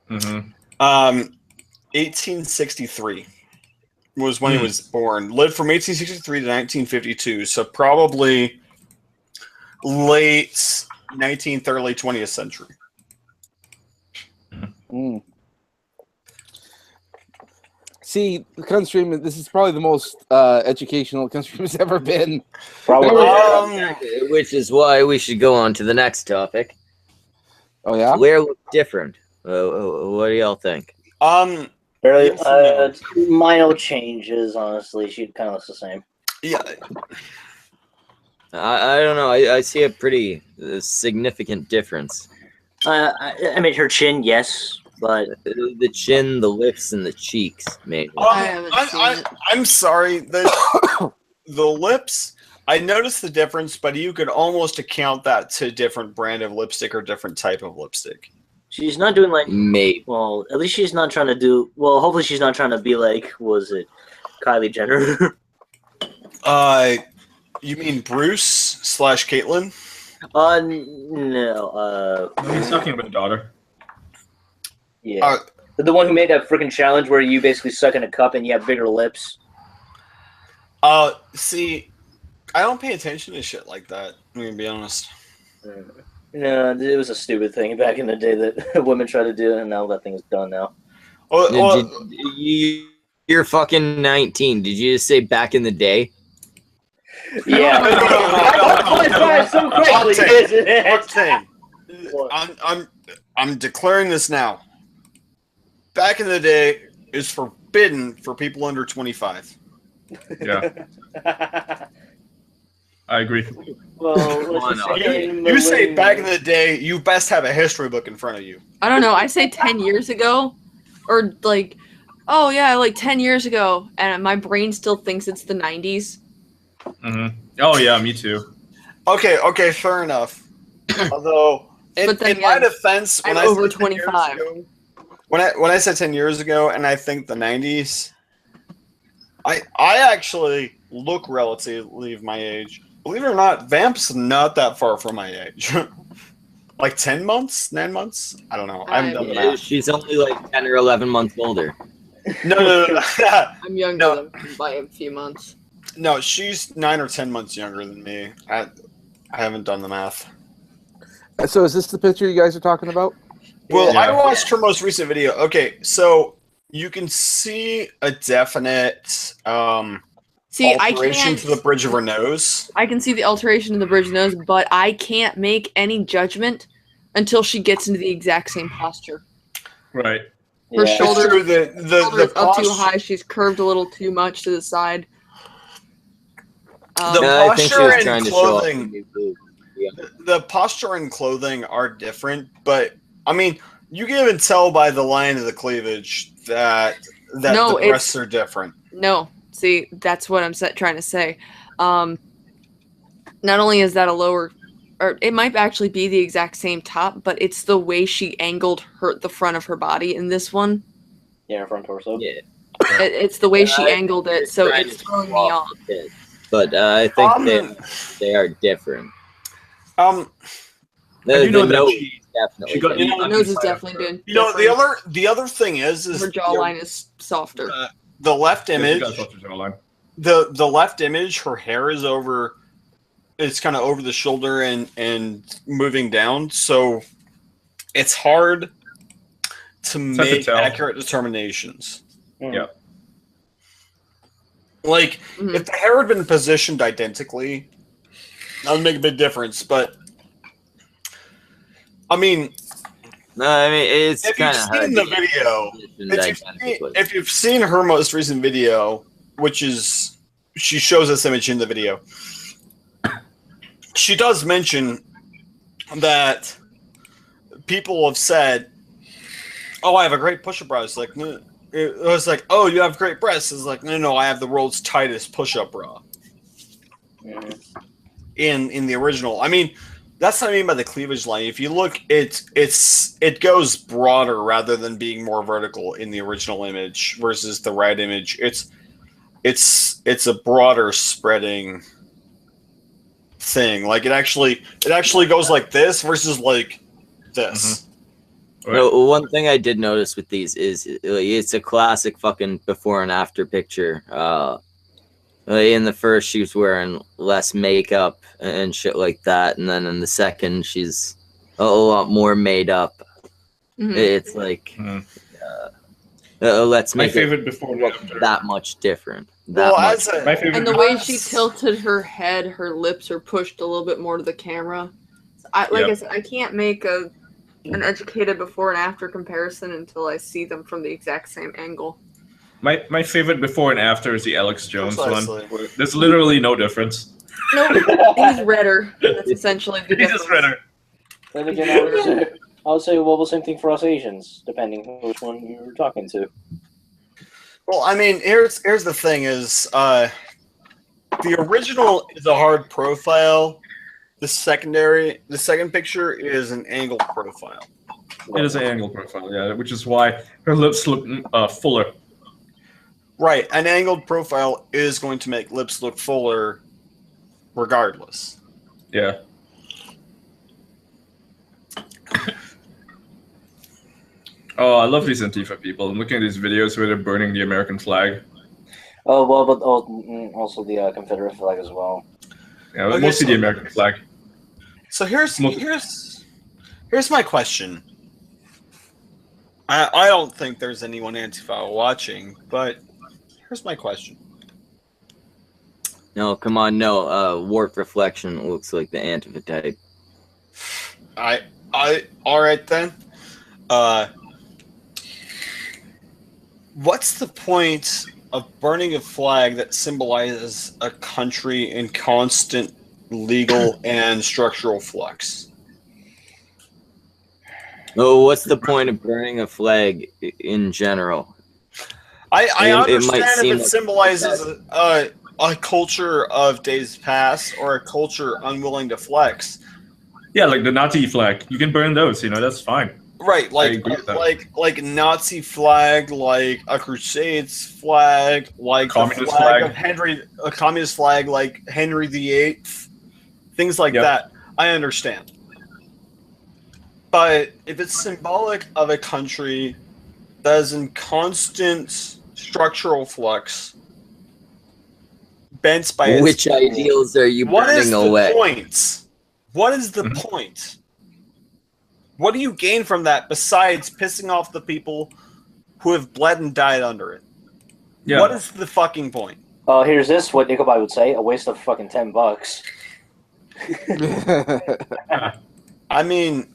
1863 was when he was born. Lived from 1863 to 1952, so probably late 19th, early 20th century. See, the Kunstream, this is probably the most educational Kunstream has ever been. Probably. Which is why we should go on to the next topic. Oh, yeah? Blaire looked different. What do y'all think? Barely, minor changes, honestly. She kind of looks the same. Yeah. I don't know. I see a pretty significant difference. I mean, her chin, yes. But the chin, the lips, and the cheeks, maybe. I'm sorry. The lips, I noticed the difference, but you could almost account that to a different brand of lipstick or different type of lipstick. She's not doing like... Maybe. Well, at least she's not trying to do... Well, hopefully she's not trying to be like, was it Kylie Jenner? You mean Bruce / Caitlyn? No. He's talking about daughter. Yeah. The one who made that freaking challenge where you basically suck in a cup and you have bigger lips. See, I don't pay attention to shit like that. I'm going to be honest. No, it was a stupid thing back in the day that women tried to do, and now that thing is done now. You're fucking 19. Did you just say back in the day? Yeah. So quickly, isn't it? I'm declaring this now. Back in the day, it's forbidden for people under 25. Yeah. I agree. Well, you say back in the day, you best have a history book in front of you. I don't know. I say 10 years ago, or like oh yeah, like 10 years ago, and my brain still thinks it's the 90s. Mm-hmm. Oh yeah, me too. Okay, fair enough. Although, in my defense, when I'm I over said 10 years 25. ago, when I said 10 years ago, and I think the 90s, I actually look relatively my age. Believe it or not, Vamp's not that far from my age. Like 10 months, 9 months. I don't know. I haven't done the math. She's only like 10 or 11 months older. No. I'm younger than by a few months. No, she's 9 or 10 months younger than me. I haven't done the math. So is this the picture you guys are talking about? Well, Yeah. I watched her most recent video. Okay, so you can see a definite alteration to the bridge of her nose. I can see the alteration in the bridge of the nose, but I can't make any judgment until she gets into the exact same posture. Right. Her shoulders, the up too high. She's curved a little too much to the side. The posture and clothing. The posture and clothing are different, but I mean, you can even tell by the line of the cleavage that the breasts are different. No, see, that's what I'm trying to say. Not only is that a lower, or it might actually be the exact same top, but it's the way she angled the front of her body in this one. Yeah, her front torso. Yeah. It's the way she angled it, so it's throwing me off. But I think they are different. I do know that definitely. The nose is definitely good. You know, the other thing is her jawline is softer. The left image, the left image, her hair is over. It's kind of over the shoulder and moving down, so it's hard to make accurate determinations. Yeah. Like, if the hair had been positioned identically, that would make a big difference. But I mean, it's kind of hard. The video, if you've seen her most recent video, which is she shows this image in the video, she does mention that people have said, "Oh, I have a great push-up bra." It's like, no. It was like, "Oh, you have great breasts." It's like, no, I have the world's tightest push-up bra. In the original, I mean, that's what I mean by the cleavage line. If you look, it goes broader rather than being more vertical in the original image versus the right image. It's a broader spreading thing. Like it actually goes like this versus like this. Right. No, one thing I did notice with these is it's a classic fucking before and after picture. In the first, she was wearing less makeup and shit like that, and then in the second, she's a lot more made up. It's like, let's make my favorite before look that much different. And the way she tilted her head, her lips are pushed a little bit more to the camera. I said, I can't make an educated before and after comparison until I see them from the exact same angle. My favorite before and after is the Alex Jones one. There's literally no difference. No, he's redder. That's essentially the difference. He's just redder. Then again, I would say, well, the same thing for us Asians, depending which one you were talking to. Well, I mean, here's the thing: is the original is a hard profile. The second picture is an angled profile. It is an angled profile, yeah, which is why her lips look fuller. Right, an angled profile is going to make lips look fuller, regardless. Yeah. Oh, I love these Antifa people. I'm looking at these videos where they're burning the American flag. Oh, well, but also the Confederate flag as well. Yeah, but mostly the American flag. So here's my question. I don't think there's anyone Antifa watching, but here's my question. No, come on, no. Warp reflection looks like the Antifa type. All right then. What's the point of burning a flag that symbolizes a country in constant legal and structural flux? Oh, what's the point of burning a flag in general? I understand if it like symbolizes a culture of days past or a culture unwilling to flex. Yeah, like the Nazi flag. You can burn those. That's fine. Right, like Nazi flag, like a Crusades flag, like communist the flag flag. of a communist flag, like Henry VIII, things like that. I understand, but if it's symbolic of a country that is in constant structural flux, bent by which ideals are you burning away? What is the point? What do you gain from that besides pissing off the people who have bled and died under it? Yeah. What is the fucking point? Oh, here's this, what Ichabod would say, a waste of fucking $10. I mean,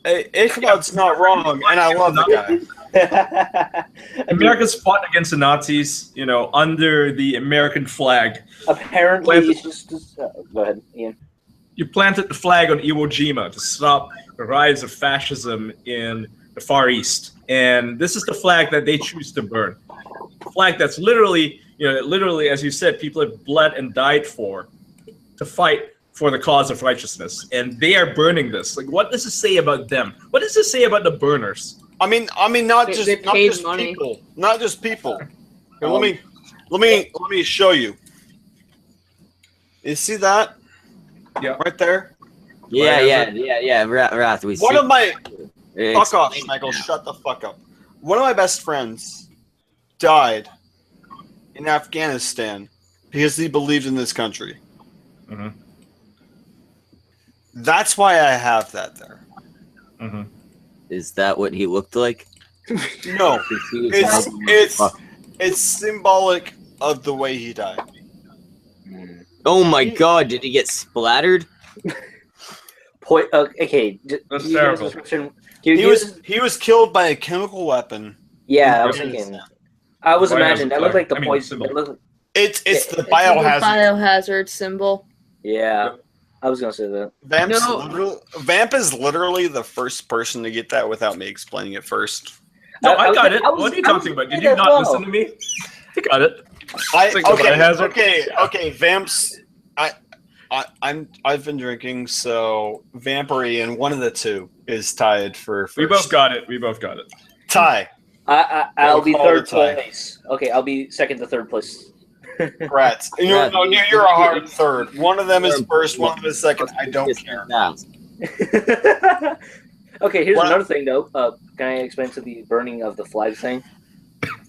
Ichabod's not wrong, and I love the guy. America's fought against the Nazis, under the American flag. Apparently, it's just... go ahead, Ian. You planted the flag on Iwo Jima to stop the rise of fascism in the Far East. And this is the flag that they choose to burn. A flag that's literally, as you said, people have bled and died to fight for the cause of righteousness. And they are burning this. Like, what does it say about them? What does it say about the burners? I mean, not just people. Not just people. Here, let me show you. You see that? Yeah. Right there? Yeah. Wrath, we see. One of my... Fuck off, Michael. Shut the fuck up. One of my best friends died in Afghanistan because he believed in this country. Mm-hmm. That's why I have that there. Mm-hmm. Is that what he looked like? No. It's symbolic of the way he died. Oh my god, did he get splattered? Okay. That's terrible. He was killed by a chemical weapon. Yeah, I was thinking. I was imagining that looked like the poison. It's the biohazard. Biohazard symbol. Yeah, I was gonna say that. Vamp is literally the first person to get that without me explaining it first. No, I got it. What are you talking about? Did you not listen to me? I got it. Okay. Vamps. I've been drinking, so Vampery and one of the two is tied for first. We both got it. Tie. I'll be third place. Okay, I'll be second to third place. Rats. You're a hard third. One of them is first, one of them is second. I don't care. Okay, here's another thing though. Can I explain to the burning of the flag thing?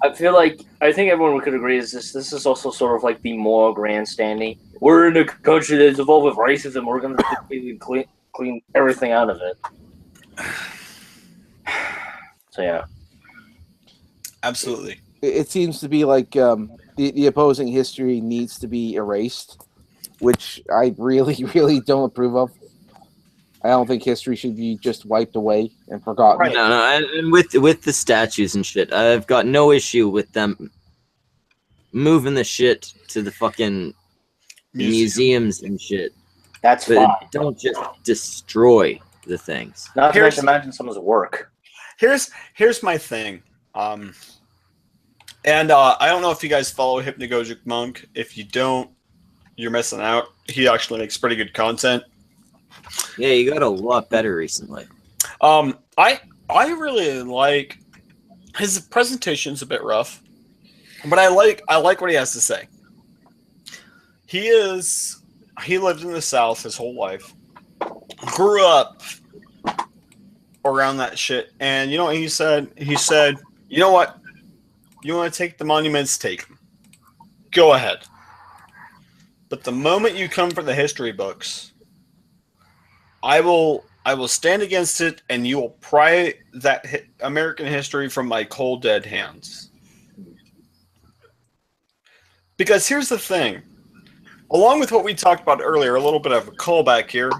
I think everyone could agree is this is also sort of like the moral grandstanding. We're in a country that's involved with racism. We're going to clean everything out of it. So yeah, absolutely. It seems to be like the opposing history needs to be erased, which I really, really don't approve of. I don't think history should be just wiped away and forgotten. Right. No, and with the statues and shit, I've got no issue with them moving the shit to the fucking museums and shit. That's fine. Don't just destroy the things. Not to imagine someone's work. Here's my thing. I don't know if you guys follow Hypnagogic Monk. If you don't, you're missing out. He actually makes pretty good content. Yeah, you got a lot better recently. I really like his presentation's a bit rough, but I like what he has to say. He lived in the South his whole life, grew up around that shit, and you know what he said? He said, you know what? You want to take the monuments, take them. Go ahead. But the moment you come for the history books, I will stand against it, and you will pry that American history from my cold, dead hands. Because here's the thing. Along with what we talked about earlier, a little bit of a callback here.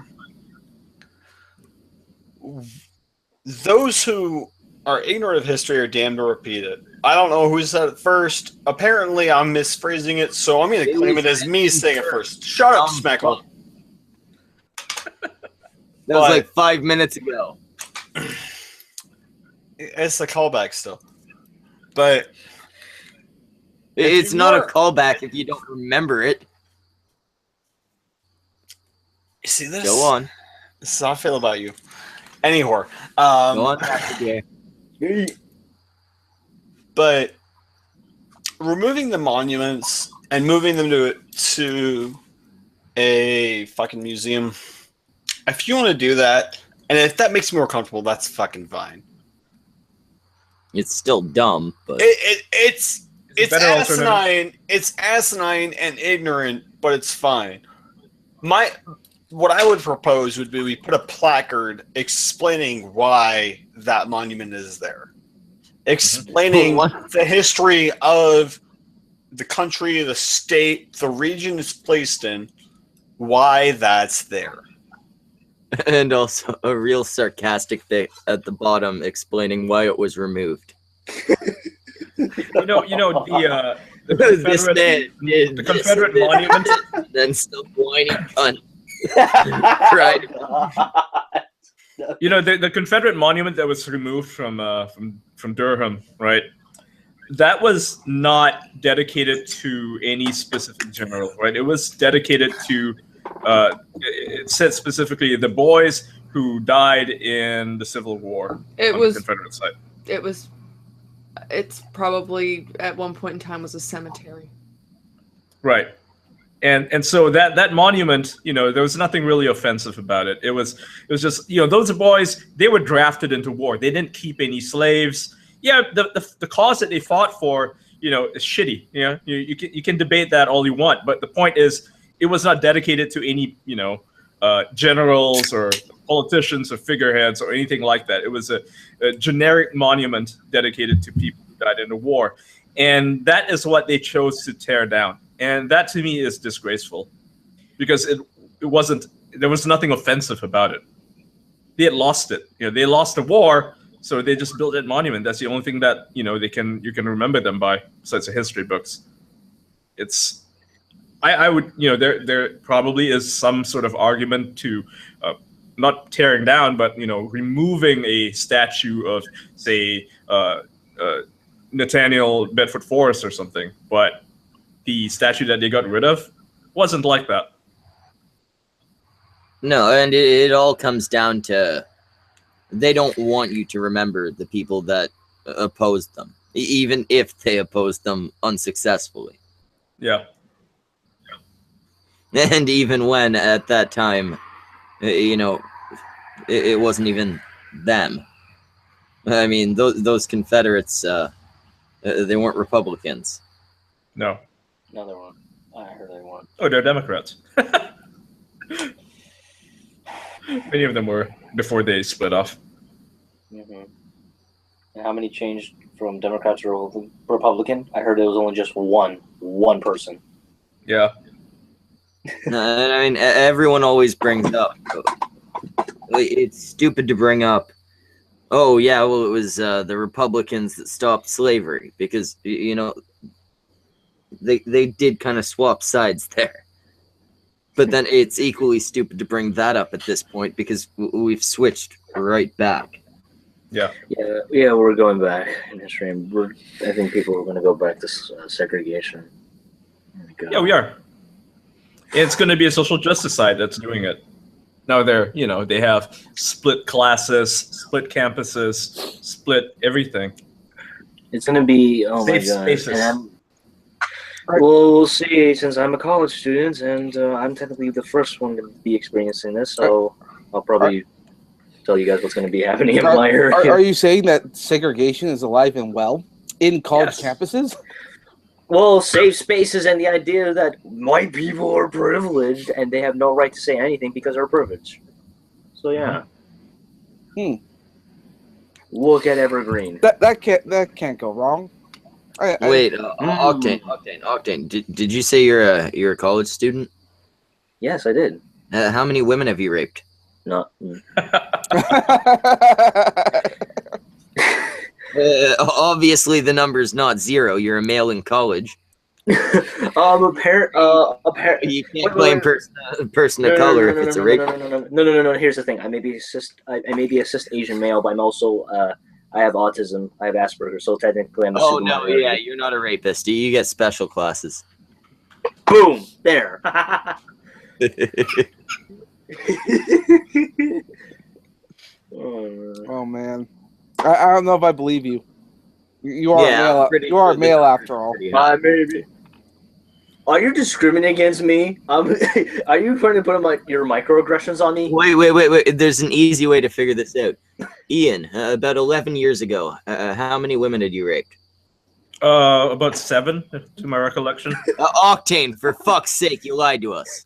Those who are ignorant of history are damned to repeat it. I don't know who said it first. Apparently, I'm misphrasing it, so I'm going to claim it as me saying it first. Shut up, Smeckle. That was like 5 minutes ago. It's a callback still. But It's not a callback if you don't remember it. You see this? Go on. This is how I feel about you. Anyhow, Go on, Dr. J. But removing the monuments and moving them to a fucking museum, if you want to do that, and if that makes you more comfortable, that's fucking fine. It's still dumb, but It's better asinine. alternative. It's asinine and ignorant, but it's fine. What I would propose would be we put a placard explaining why that monument is there, explaining the history of the country, the state, the region it's placed in, why that's there. and also a real sarcastic thing at the bottom explaining why it was removed. The This Confederate, man, the Confederate monument. then some whiny cunt. Right. The Confederate monument that was removed from Durham, right? That was not dedicated to any specific general, right? It was dedicated to. It said specifically the boys who died in the Civil War. It on was the Confederate side. It's probably at one point in time was a cemetery. Right. And so that monument, there was nothing really offensive about it. It was just, those boys, they were drafted into war. They didn't keep any slaves. Yeah, the cause that they fought for, is shitty. You can debate that all you want, but the point is, it was not dedicated to any, generals or politicians or figureheads or anything like that. It was a generic monument dedicated to people who died in the war, and that is what they chose to tear down. And that to me is disgraceful, because it wasn't. There was nothing offensive about it. They had lost it. They lost the war, so they just built that monument. That's the only thing that you can remember them by, besides the history books. It's. I would, there probably is some sort of argument to not tearing down, but removing a statue of, say, Nathaniel Bedford Forrest or something, but the statue that they got rid of wasn't like that. No, and it all comes down to they don't want you to remember the people that opposed them, even if they opposed them unsuccessfully. Yeah. And even when at that time, it wasn't even them. I mean, those Confederates, they weren't Republicans. No. No, they weren't. I heard they weren't. Oh, they're Democrats. Many of them were before they split off. Mm-hmm. And how many changed from Democrat to Republican? I heard it was only just one person. Yeah. I mean, everyone always brings up. It's stupid to bring up. Oh yeah, well it was the Republicans that stopped slavery, because they did kind of swap sides there. But then it's equally stupid to bring that up at this point, because we've switched right back. Yeah. Yeah, we're going back in history, and I think people are going to go back to segregation. Yeah, we are. It's going to be a social justice side that's doing it. Now they have split classes, split campuses, split everything. It's going to be, oh my Safe god. spaces. Well, we'll see, since I'm a college student, and I'm technically the first one to be experiencing this, so I'll probably tell you guys what's going to be happening in my area. Are you saying that segregation is alive and well in college campuses? Well, safe spaces and the idea that white people are privileged and they have no right to say anything because they're privileged. So yeah. Look at Evergreen. That can't go wrong. Wait, Octane. Did you say you're a college student? Yes, I did. How many women have you raped? No. Obviously, the number's not 0. You're a male in college. Apparently, you can't blame person of color if it's a rape. No. Here's the thing. I may be a cis Asian male, but I'm also I have autism. I have Asperger's, so technically I'm a Oh super no, minority. yeah, you're not a rapist. You get special classes. Boom! There. Oh man, I don't know if I believe you. You are Yeah, male. pretty You are good. male after all. Maybe. Are you discriminating against me? Are you trying to put your microaggressions on me? Wait. There's an easy way to figure this out. Ian, about 11 years ago, how many women had you raped? About 7, to my recollection. Octane, for fuck's sake, you lied to us.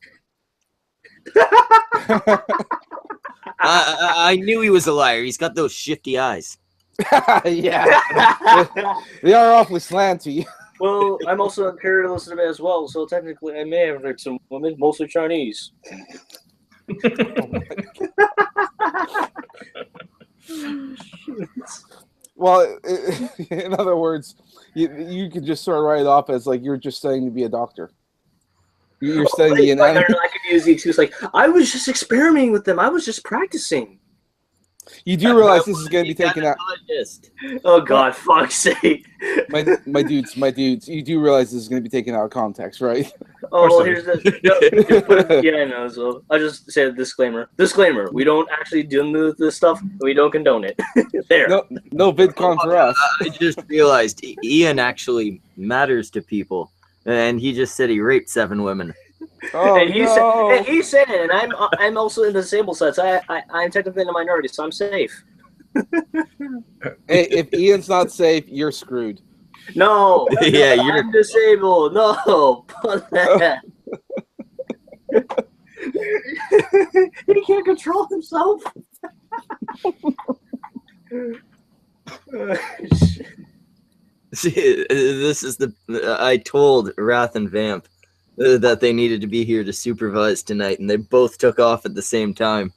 I knew he was a liar. He's got those shifty eyes. Yeah, they are awfully slanty. Well, I'm also imperialist of it as well, so technically I may have raped some women, mostly Chinese. Well, in other words, you could just sort of write it off as like you're just studying to be a doctor. You're studying the anatomy. I could use the excuse like, I was just experimenting with them. I was just practicing. You do realize this is going to be taken out. Oh God, fuck's sake! My dudes. You do realize this is going to be taken out of context, right? Oh, well, here's the. Yeah, I know. So I just say a disclaimer. Disclaimer: we don't actually do this stuff. We don't condone it. There. No VidCon for us. I just realized Ian actually matters to people, and he just said he raped 7 women. Oh, and he no. said it, and I'm also in the disabled side, so I'm technically in a minority, so I'm safe. Hey, if Ian's not safe, you're screwed. No, Yeah, I'm disabled. No, he can't control himself. See, this is I told Wrath and Vamp that they needed to be here to supervise tonight, and they both took off at the same time.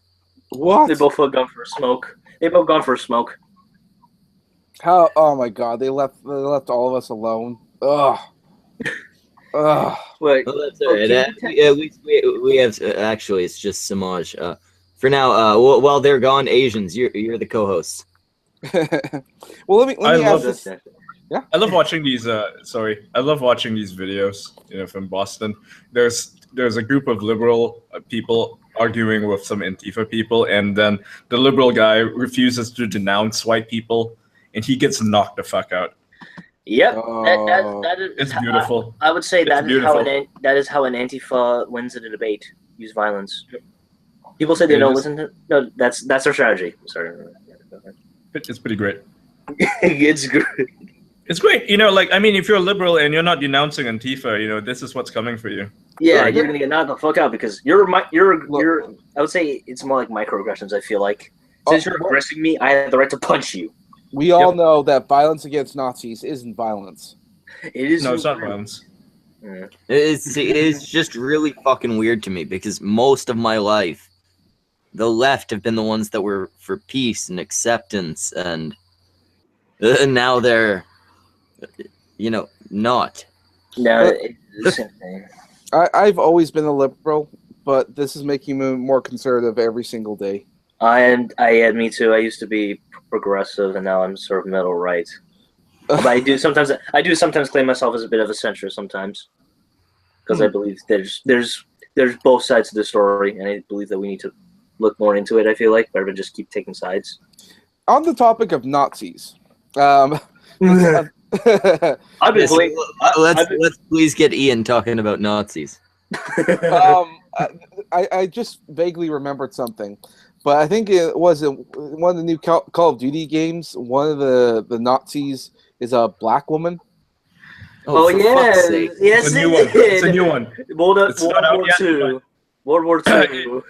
What? They both gone for a smoke. How? Oh my God! They left all of us alone. Ugh. Ugh. Wait, Well, that's all right. At least we have. Actually, it's just Samaj. For now, while they're gone, Asians, you're the co-hosts. Well, let me ask love this. Yeah. I love watching these. I love watching these videos. From Boston. There's a group of liberal people arguing with some Antifa people, and then the liberal guy refuses to denounce white people, and he gets knocked the fuck out. Yep, Oh. that is. It's beautiful. I would say It's that beautiful. is how an Antifa wins in a debate. Use violence. People say they It don't is. listen to. No, that's their strategy. Sorry. It's pretty great. It's good. It's great. If you're a liberal and you're not denouncing Antifa, this is what's coming for you. Yeah, Right. you're gonna get knocked the fuck out because you're. I would say it's more like microaggressions. I feel like since you're aggressing me, I have the right to punch you. We all know that violence against Nazis isn't violence. It is. No, it's not violence. Yeah. It's just really fucking weird to me because most of my life, the left have been the ones that were for peace and acceptance, and now they're, not. No, it's the same thing. I've always been a liberal, but this is making me more conservative every single day. Me too. I used to be progressive, and now I'm sort of middle right. But I do sometimes claim myself as a bit of a centrist sometimes, because I believe there's both sides to the story, and I believe that we need to look more into it. I feel like rather than just keep taking sides. On the topic of Nazis, I've been playing. Let's please get Ian talking about Nazis. I just vaguely remembered something, but I think it was in one of the new Call of Duty games. One of the Nazis is a black woman. Oh for yeah, fuck's sake. yes, It's a new one. It's a new one. World It's not out War yet, II. World War II.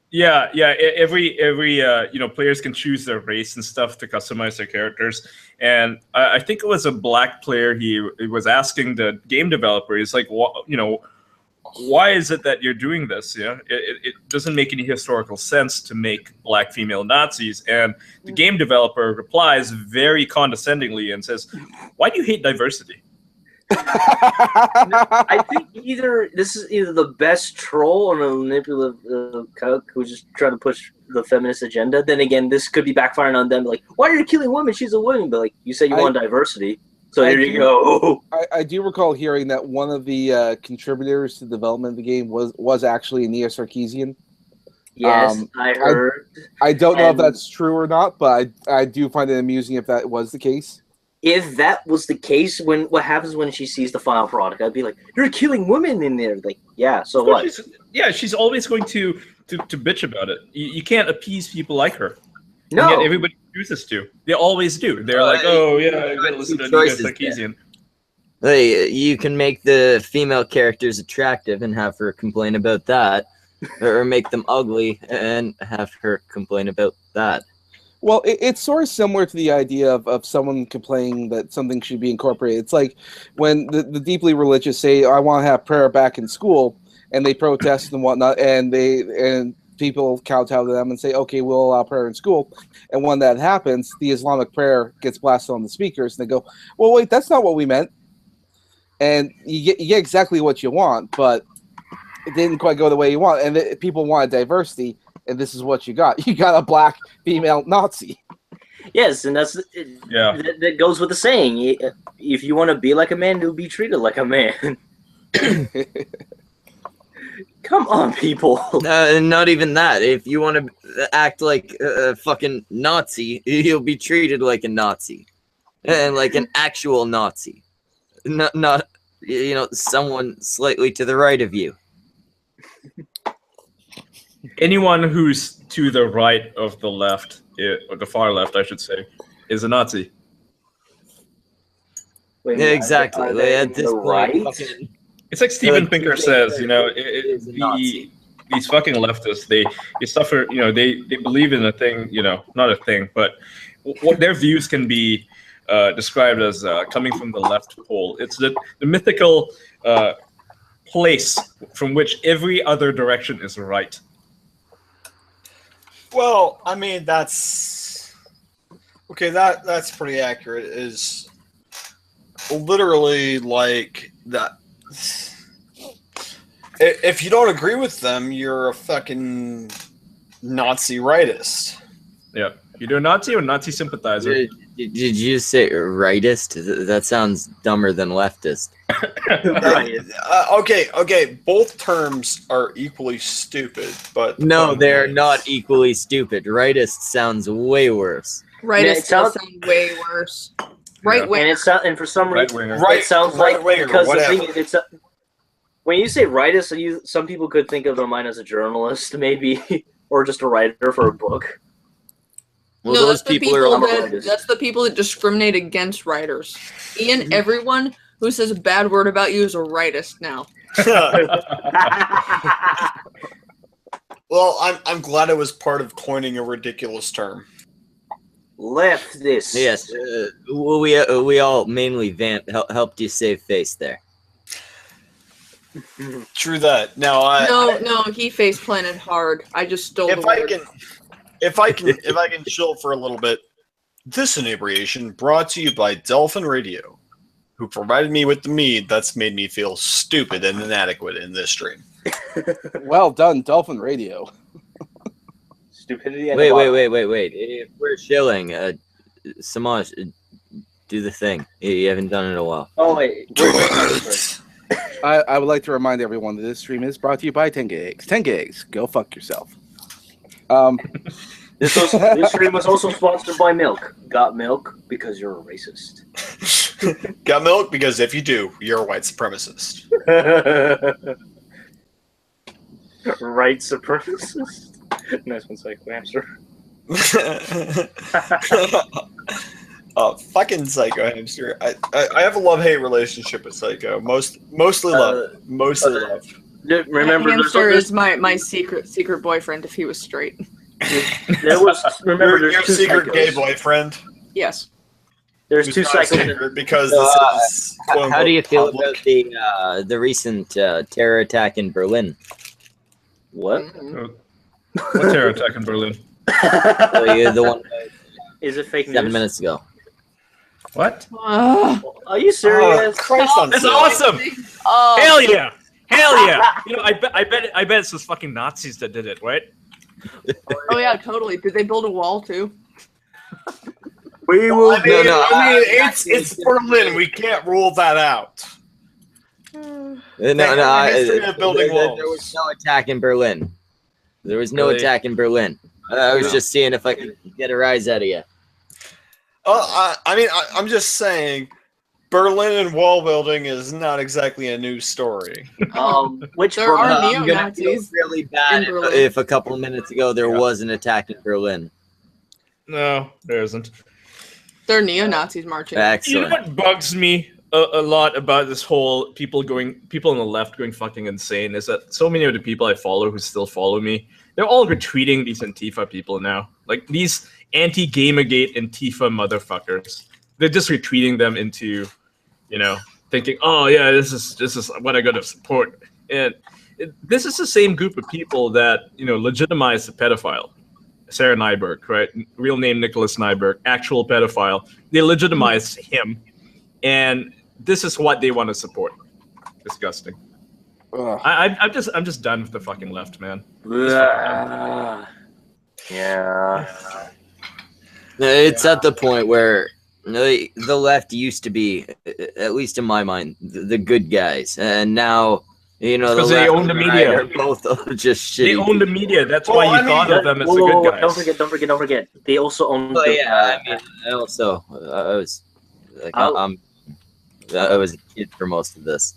Yeah. Every players can choose their race and stuff to customize their characters. And I think it was a black player. He was asking the game developer. He's like, why is it that you're doing this? Yeah, it doesn't make any historical sense to make black female Nazis. And the game developer replies very condescendingly and says, "Why do you hate diversity?" I think this is either the best troll or a manipulative cuck who's just trying to push the feminist agenda. Then again, this could be backfiring on them. Like, why are you killing women? She's a woman. But like, you said you want diversity. So here you go. I do recall hearing that one of the contributors to the development of the game was actually a Neo-Sarkeesian. Yes, I heard. I don't know if that's true or not, but I do find it amusing if that was the case. If that was the case, what happens when she sees the final product? I'd be like, "You're killing women in there." Like, yeah, so what? She's always going to bitch about it. You can't appease people like her. No, and yet everybody chooses to. They always do. They're like, "Oh yeah, I gotta listen to Neo-Sarkeesian." Hey, you can make the female characters attractive and have her complain about that, or make them ugly and have her complain about that. Well, it's sort of similar to the idea of someone complaining that something should be incorporated. It's like when the deeply religious say, I want to have prayer back in school, and they protest and whatnot, and people kowtow to them and say, okay, we'll allow prayer in school. And when that happens, the Islamic prayer gets blasted on the speakers, and they go, well, wait, that's not what we meant. And you get exactly what you want, but it didn't quite go the way you want. And people wanted diversity. And this is what you got. You got a black female Nazi. Yes, and that goes with the saying. If you want to be like a man, you'll be treated like a man. Come on, people. Not even that. If you want to act like a fucking Nazi, you'll be treated like a Nazi. And like an actual Nazi. Not someone slightly to the right of you. Anyone who's to the right of the left, or the far left, I should say, is a Nazi. Wait, yeah, exactly. At this point, it's like Steven Pinker says, these fucking leftists, they suffer, they believe in a thing, not a thing, but what their views can be described as coming from the left pole. It's the mythical place from which every other direction is right. Well, I mean, that's pretty accurate. Is literally like that. If you don't agree with them, you're a fucking Nazi rightist. Yeah, you're a Nazi or Nazi sympathizer. Did you say rightist? That sounds dumber than leftist. Right. Okay. Both terms are equally stupid, but no, they're not equally stupid. Rightist sounds way worse. Rightist sounds way worse. Right wing, and for some reason, it sounds like because the thing is, when you say rightist, some people could think of their mind as a journalist, maybe, or just a writer for a book. Well, no, that's the people that discriminate against writers. Ian, everyone who says a bad word about you is a rightist now. Well, I'm glad I was part of coining a ridiculous term. Leftist. Yes, we all mainly vamp helped you save face there. True that. Now no, he face planted hard. I just stole the word. If I can chill for a little bit, this inebriation brought to you by Dolphin Radio, who provided me with the mead that's made me feel stupid and inadequate in this stream. Well done, Dolphin Radio. Stupidity. Wait. If we're chilling, Samaj, do the thing. You haven't done it in a while. Oh wait. I would like to remind everyone that this stream is brought to you by 10 Gigs. 10 Gigs, go fuck yourself. This stream was also sponsored by Milk. Got milk because you're a racist. Got milk because if you do, you're a white supremacist. Right supremacist. Nice one, Psycho Hamster. Fucking Psycho Hamster. I have a love-hate relationship with Psycho. Mostly love. Remember, Hamster is my secret boyfriend if he was straight. There was your secret gay boyfriend. Yes. There's two psychos because this is how do you feel about the recent terror attack in Berlin? What? What terror attack in Berlin? The one is it fake news? 7 minutes ago. What? Are you serious? Christ on That's sale. awesome! Oh, Hell yeah! Hell yeah! You know, I bet it's those fucking Nazis that did it, right? oh yeah, totally. Did they build a wall too? We will. I mean, it's Berlin. We can't rule that out. History of building walls. There was no attack in Berlin. There was no Really? attack in Berlin. I was just seeing if I could get a rise out of you. I'm just saying, Berlin and wall building is not exactly a new story. Which There are Berlin? I'm gonna feel neo-Nazis really bad in Berlin. if a couple of minutes ago there was an attack in Berlin. No, there isn't. They're neo-Nazis marching. You know Excellent. what bugs me a lot about this whole people on the left going fucking insane is that so many of the people I follow who still follow me, they're all retweeting these Antifa people now. Like these anti-Gamergate Antifa motherfuckers. They're just retweeting them into, thinking, oh yeah, this is what I gotta support. And this is the same group of people that, legitimize the pedophile. Sarah Nyberg, right? Real name Nicholas Nyberg, actual pedophile. They legitimize him, and this is what they want to support. Disgusting. I'm just done with the fucking left, man. Yeah. It's at the point where the left used to be, at least in my mind, the good guys, and now Because the they left own the and right media. are both just shitty. They own the media. That's why you thought of them as the Whoa, good guys. Don't forget. They also own. Well, yeah, I mean, I was like, I was a kid for most of this.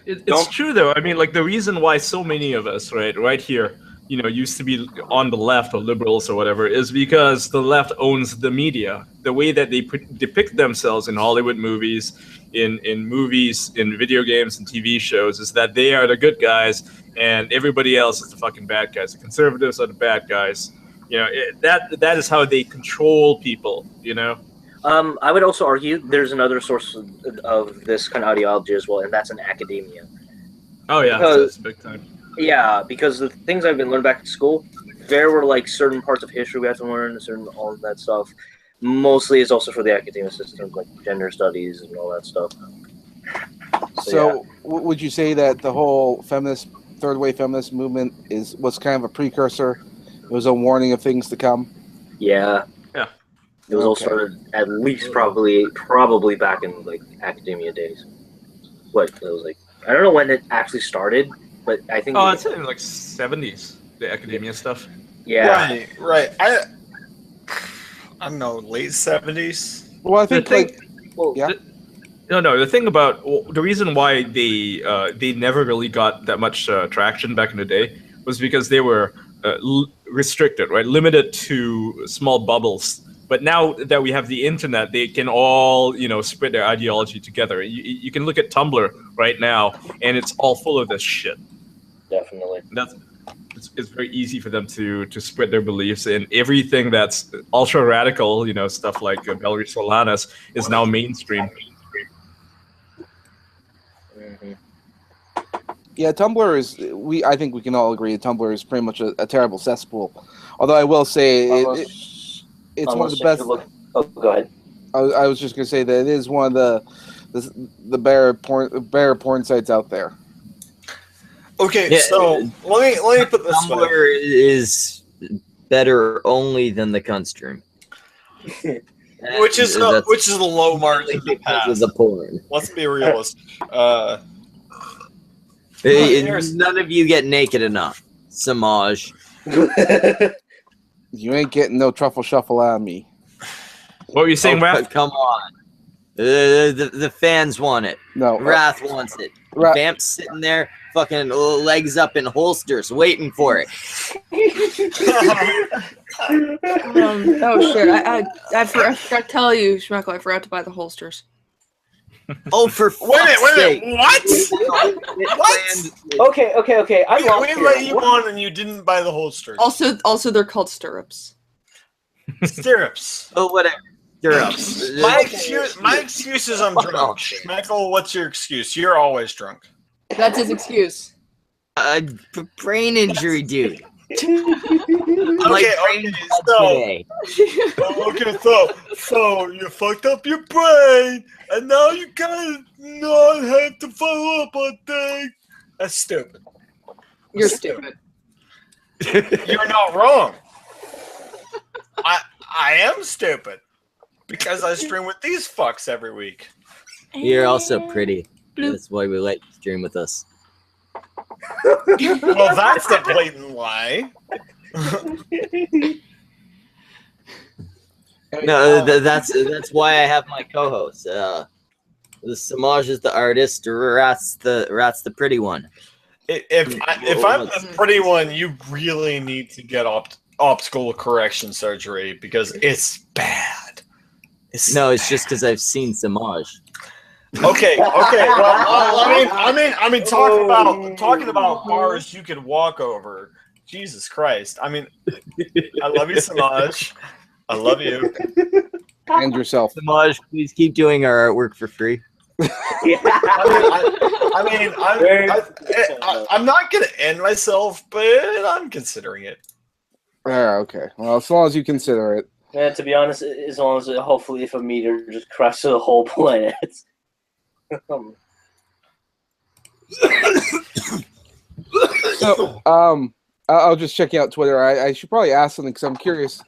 It's true though. I mean, like the reason why so many of us, right here, used to be on the left or liberals or whatever, is because the left owns the media. The way that they depict themselves in Hollywood movies, in movies, in video games, and TV shows, is that they are the good guys and everybody else is the fucking bad guys. The conservatives are the bad guys. That is how they control people. I would also argue there's another source of this kind of ideology as well, and that's in academia. Oh yeah, that's big time. Yeah, because the things I've been learning back at school, there were like certain parts of history we had to learn, all of that stuff. Mostly it's also for the academic system, like gender studies and all that stuff. So would you say that the whole third wave feminist movement was kind of a precursor? It was a warning of things to come? Yeah. Yeah. It was all started at least probably back in like academia days. It was like, I don't know when it actually started, but I think it's in like 70s, the academia stuff. Yeah. Right. I don't know, late 70s. Well, I think The thing about the reason why they never really got that much traction back in the day was because they were restricted, right? Limited to small bubbles. But now that we have the internet, they can all, spread their ideology together. You can look at Tumblr right now, and it's all full of this shit. Definitely. It's very easy for them to spread their beliefs, and everything that's ultra radical, stuff like Valerie Solanas is now mainstream. Mm-hmm. Yeah, Tumblr is. I think we can all agree that Tumblr is pretty much a terrible cesspool. Although I will say it's one of the best. Go ahead. I was just gonna say that it is one of the better porn sites out there. Okay, Yeah, so let me put this way. Tumblr is better only than the Kunstream. Which is the low margin to pass. Because of the porn. Let's be realistic. None of you get naked enough. Samaj. You ain't getting no truffle shuffle out of me. What were you saying, Raph? Come on. The fans want it. No. Wrath wants it. Vamp's sitting there, fucking legs up in holsters, waiting for it. Oh shit! I forgot to tell you, Schmeckle. I forgot to buy the holsters. Oh, for Wait a sake. minute, what? What? Okay. We let you on and you didn't buy the holsters. Also, they're called stirrups. Stirrups. Oh, whatever. Stirrups. My excuse is I'm drunk. Schmeckle, what's your excuse? You're always drunk. That's his excuse. Brain injury, dude. Okay, so So you fucked up your brain, and now you gotta not have to follow up on things. That's stupid. You're stupid. You're not wrong. I am stupid because I stream with these fucks every week. You're also pretty. That's why we let you stream with us. Well, that's a blatant lie. No, that's why I have my co-host. The Samaj is the artist. Rat's the pretty one. If I'm the pretty one, you really need to get optical correction surgery because it's bad. It's just because I've seen Samaj. Okay. Well, I mean, talking about bars you could walk over. Jesus Christ! I mean, I love you, Samaj. I love you. And yourself. Samaj, please keep doing our artwork for free. I'm not gonna end myself, but I'm considering it. Okay. Well, as long as you consider it. Yeah, to be honest, as long as hopefully if a meteor just crashes the whole planet. So, I'll just check out Twitter. I should probably ask something because I'm curious.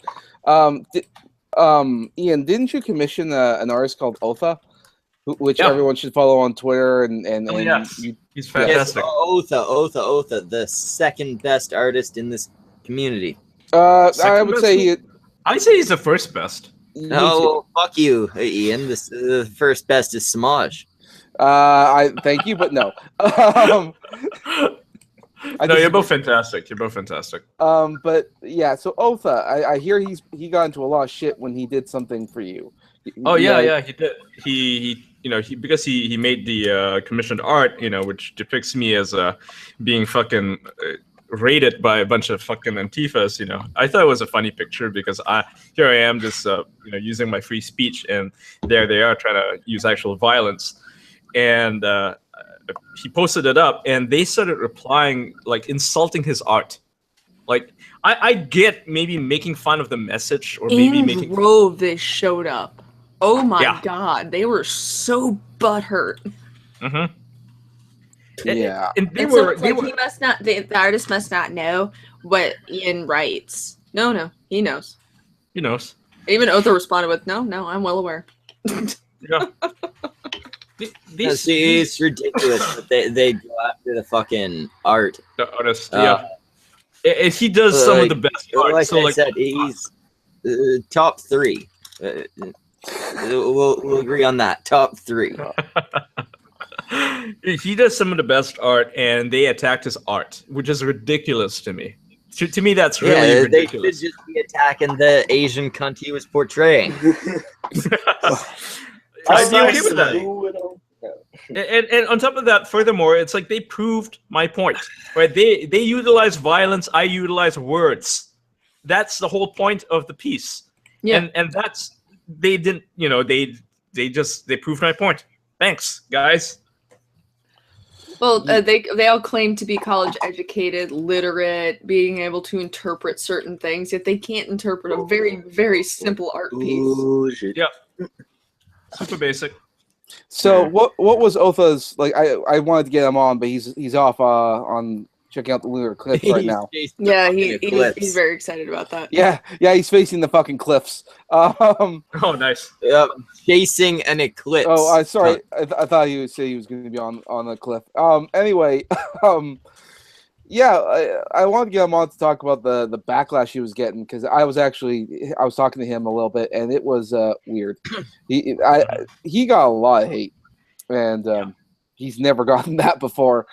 Ian, didn't you commission an artist called Otha, which everyone should follow on Twitter? And yes, he's fantastic. Yes, Otha, the second best artist in this community. I would say I'd say he's the first best. No, fuck you, Ian. The first best is Samaj. I thank you, but no. No, you're both fantastic. You're both fantastic. But yeah, so Otha, I hear he got into a lot of shit when he did something for you. Yeah, he did. He because he made the commissioned art, which depicts me as being fucking raided by a bunch of fucking Antifas. I thought it was a funny picture because here I am just using my free speech, and there they are trying to use actual violence, and he posted it up, and they started replying, like insulting his art. Like I get maybe making fun of the message, or maybe making drove they showed up. Oh my god, they were so butthurt. Mm-hmm. Yeah, and he must not. The artist must not know what Ian writes. No, he knows. He knows. Even Otha responded with, "No, I'm well aware." Yeah. It's ridiculous that they go after the fucking art. The artist, he does some of the best art. Like I said, he's top 3. We'll agree on that. Top 3. He does some of the best art, and they attacked his art, which is ridiculous to me. To me, that's really ridiculous. They should just be attacking the Asian cunt he was portraying. I'd be okay with that. And on top of that, furthermore, it's like they proved my point, right? They utilize violence, I utilize words. That's the whole point of the piece. Yeah. And that's they didn't, they proved my point. Thanks, guys. Well, they all claim to be college educated, literate, being able to interpret certain things, yet they can't interpret a very, very simple art piece. Yeah. Super basic. So what was Otha's like? I wanted to get him on, but he's off on checking out the lunar eclipse right now. Yeah, he's very excited about that. Yeah, he's facing the fucking cliffs. Oh, nice. Chasing an eclipse. Oh, sorry. I thought he would say he was going to be on the cliff. Anyway, yeah, I wanted to get him on to talk about the backlash he was getting because I was talking to him a little bit and it was weird. He got a lot of hate, and he's never gotten that before.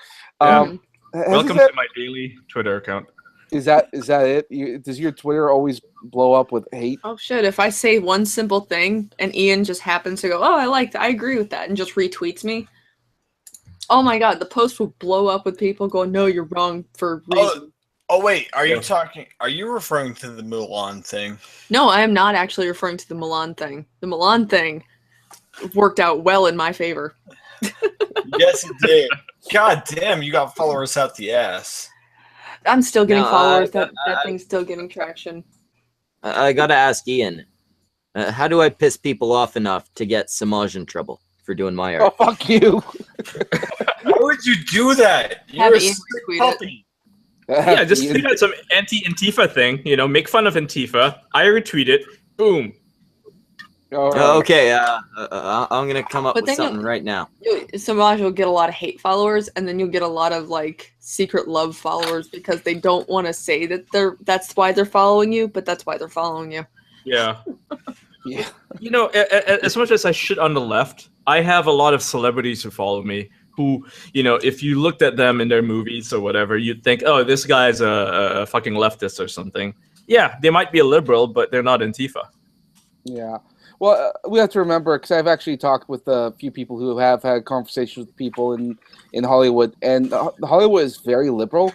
Welcome to my daily Twitter account. Is that it? Does your Twitter always blow up with hate? Oh shit! If I say one simple thing and Ian just happens to go, "Oh, I agree with that," and just retweets me. Oh my god, the post will blow up with people going, "No, you're wrong for reason." Oh wait, are you referring to the Mulan thing? No, I am not actually referring to the Milan thing. The Milan thing worked out well in my favor. Yes, it did. God damn, you got followers out the ass. I'm still getting followers. That thing's still getting traction. I gotta ask Ian. How do I piss people off enough to get Samaj in trouble for doing my Oh, art? fuck you. Why would you do that? Have You're a Ian sick retweet it. puppy. Yeah, just tweet out some anti-Antifa thing. Make fun of Antifa. I retweet it. Boom. All right. Okay, I'm gonna come up But with then something right now. Samaj will get a lot of hate followers, and then you'll get a lot of like secret love followers because they don't want to say that that's why they're following you, but that's why they're following you. Yeah. Yeah. As much as I shit on the left, I have a lot of celebrities who follow me who, if you looked at them in their movies or whatever, you'd think, oh, this guy's a fucking leftist or something. Yeah, they might be a liberal, but they're not Antifa. Yeah. Well, we have to remember, because I've actually talked with a few people who have had conversations with people in Hollywood, and Hollywood is very liberal,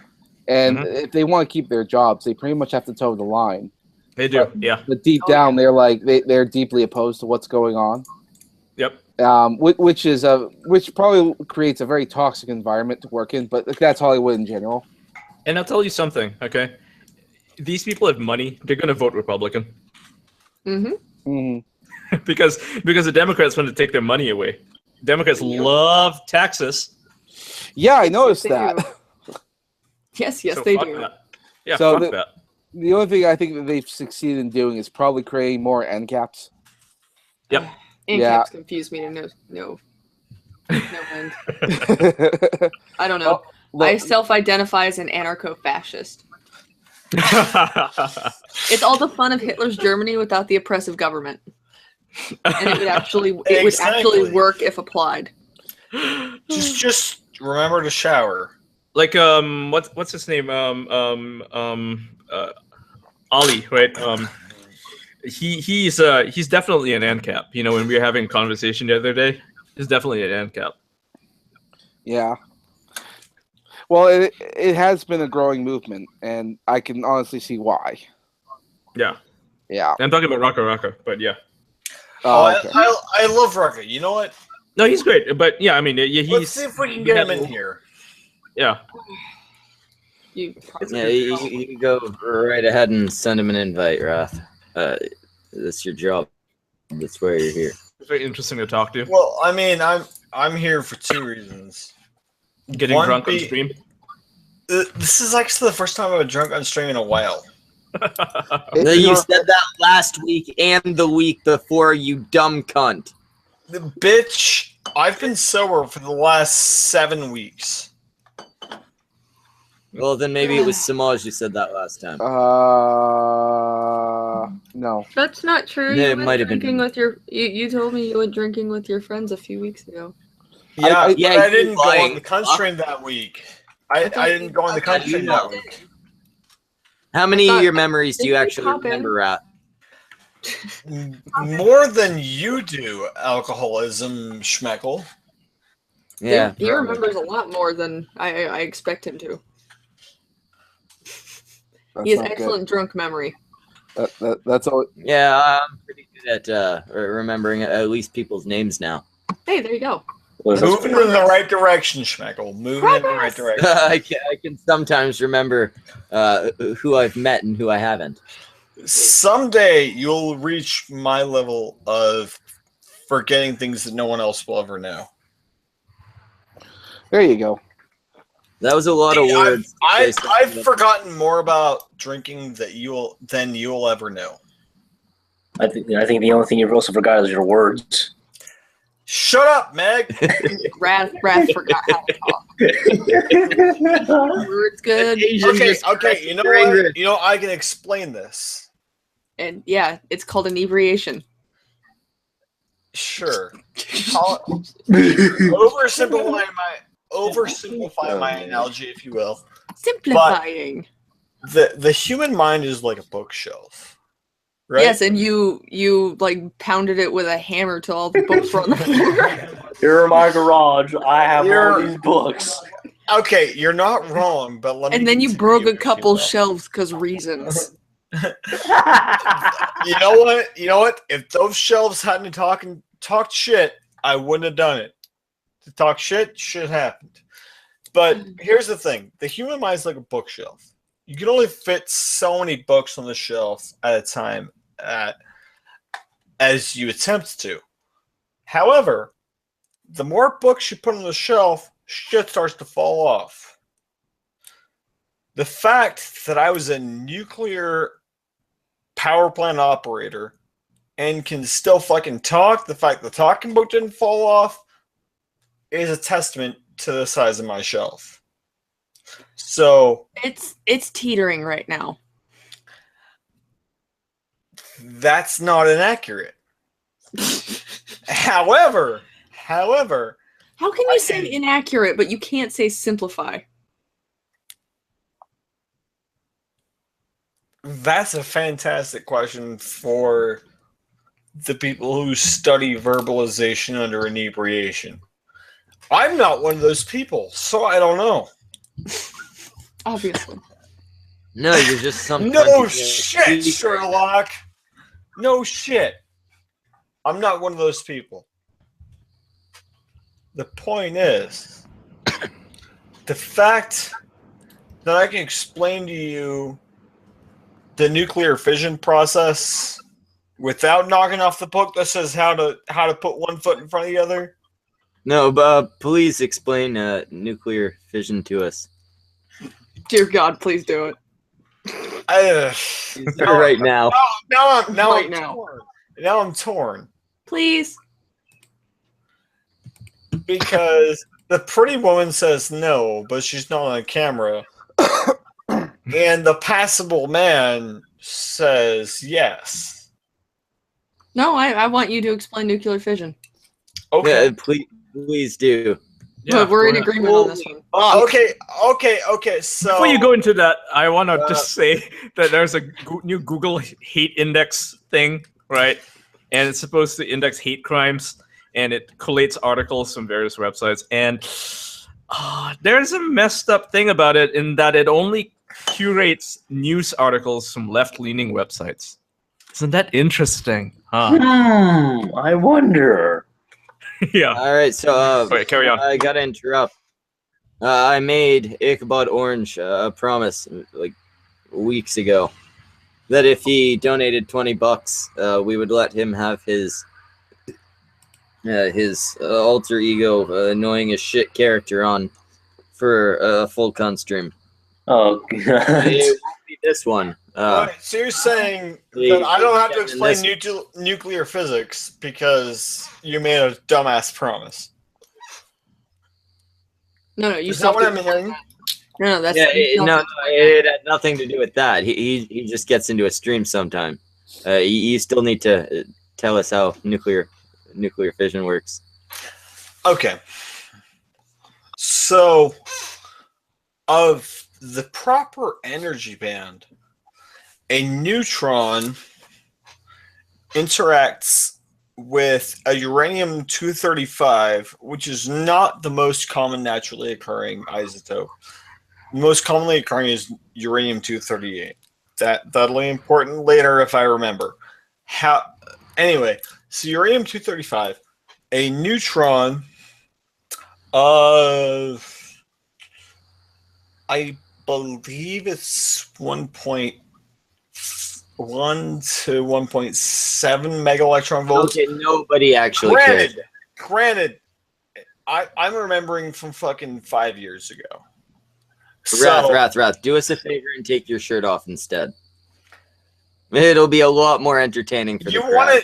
and if they want to keep their jobs, they pretty much have to toe the line. They do, yeah. But deep down, they're like they're deeply opposed to what's going on. Yep. Which probably creates a very toxic environment to work in, but that's Hollywood in general. And I'll tell you something, okay? These people have money. They're going to vote Republican. because the Democrats want to take their money away. Democrats love taxes. Yeah, I noticed that. Yes, So they fuck do. that. Yeah, So fuck that. The only thing I think that they've succeeded in doing is probably creating more end caps. Yep. Caps confuse me to no end. I don't know. I self-identify as an anarcho-fascist. It's all the fun of Hitler's Germany without the oppressive government, and it would actually work if applied. Just remember to shower. Like what's his name? Ali, right? He's definitely an ANCAP. When we were having a conversation the other day, he's definitely an ANCAP. Yeah. Well, it has been a growing movement, and I can honestly see why. Yeah. Yeah. I'm talking about Raka, but yeah. Okay. I love Rucker. You know what? No, he's great, but yeah, I mean, he's. Let's see if we can get him in here. Yeah. You can go right ahead and send him an invite, Roth. That's your job. That's why you're here. It's very interesting to talk to. Well, I mean, I'm here for two reasons. Getting drunk on stream. This is actually the first time I've been drunk on stream in a while. You said that last week and the week before, you dumb cunt. The bitch, I've been sober for the last 7 weeks. Well, then maybe it was Samaj who said that last time. No. That's not true. Yeah, You it went might have drinking been. with your. You told me you went drinking with your friends a few weeks ago. Yeah, but yeah, I you didn't go lying. on the cunt stream that week. I didn't go on the cunt stream that week. How many of your memories do you actually Pop in. remember, Rat? More than you do, alcoholism, Schmeckle. Yeah. He remembers a lot more than I expect him to. That's He has not good. excellent drunk memory. That's all. Yeah, I'm pretty good at remembering at least people's names now. Hey, there you go. Moving in the right direction, Schmeckle. Moving in the right direction. I can sometimes remember who I've met and who I haven't. Someday you'll reach my level of forgetting things that no one else will ever know. There you go. That was a lot of words. I've forgotten more about drinking than you'll ever know. I think the only thing you've also forgot is your words. Shut up, Meg. Wrath forgot how to talk. Words good. Okay. You know what? You know I can explain this. And yeah, it's called inebriation. Sure. Oversimplify my analogy, if you will. Simplifying. The human mind is like a bookshelf, right? Yes, and you like pounded it with a hammer till all the books were on the floor. Here in my garage, I have all these books. Okay, you're not wrong, but let me. And then you continue, broke a if couple you will. shelves because reasons. You know what? If those shelves hadn't talked shit, I wouldn't have done it. To talk shit happened. But here's the thing: the human mind is like a bookshelf. You can only fit so many books on the shelf at a time. as you attempt to. However, the more books you put on the shelf, shit starts to fall off. The fact that I was a nuclear power plant operator and can still fucking talk, the fact the talking book didn't fall off, is a testament to the size of my shelf. So it's teetering right now. That's not inaccurate. However, how can you say inaccurate, but you can't say simplify? That's a fantastic question for the people who study verbalization under inebriation. I'm not one of those people, so I don't know. Obviously. No, you're just some. No shit, Sherlock. No shit. I'm not one of those people. The point is, the fact that I can explain to you the nuclear fission process without knocking off the book that says how to put one foot in front of the other. No, but please explain nuclear fission to us. Dear God, please do it. Right now. Now I'm torn. Please. Because the pretty woman says no, but she's not on camera. And the passable man says yes. No, I want you to explain nuclear fission. Okay. Yeah, please do. Yeah, we're in agreement on this one. Okay. So before you go into that, I want to just say that there's a new Google hate index thing, right? And it's supposed to index hate crimes, and it collates articles from various websites. And there's a messed up thing about it in that it only curates news articles from left-leaning websites. Isn't that interesting? Huh? I wonder. Yeah. All right, so Wait, carry on. I gotta interrupt. I made Ichabod Orange a promise like weeks ago that if he donated $20, we would let him have his alter ego, annoying as shit character on for a full con stream. Oh God! It won't be this one. Right, so you're saying that I don't have to explain nuclear physics because you made a dumbass promise. No, you Is that what I'm hearing? No, that's it had nothing to do with that. He just gets into a stream sometime. You still need to tell us how nuclear fission works. Okay. So, of the proper energy band, a neutron interacts with a uranium-235, which is not the most common naturally occurring isotope. The most commonly occurring is uranium-238. That'll be important later if I remember. Anyway, so uranium-235, a neutron of, I believe it's 1.1 to 1.7 megaelectron volts. Okay, nobody actually cares. Granted, I'm remembering from fucking 5 years ago. Wrath, do us a favor and take your shirt off instead. It'll be a lot more entertaining for you the crowd.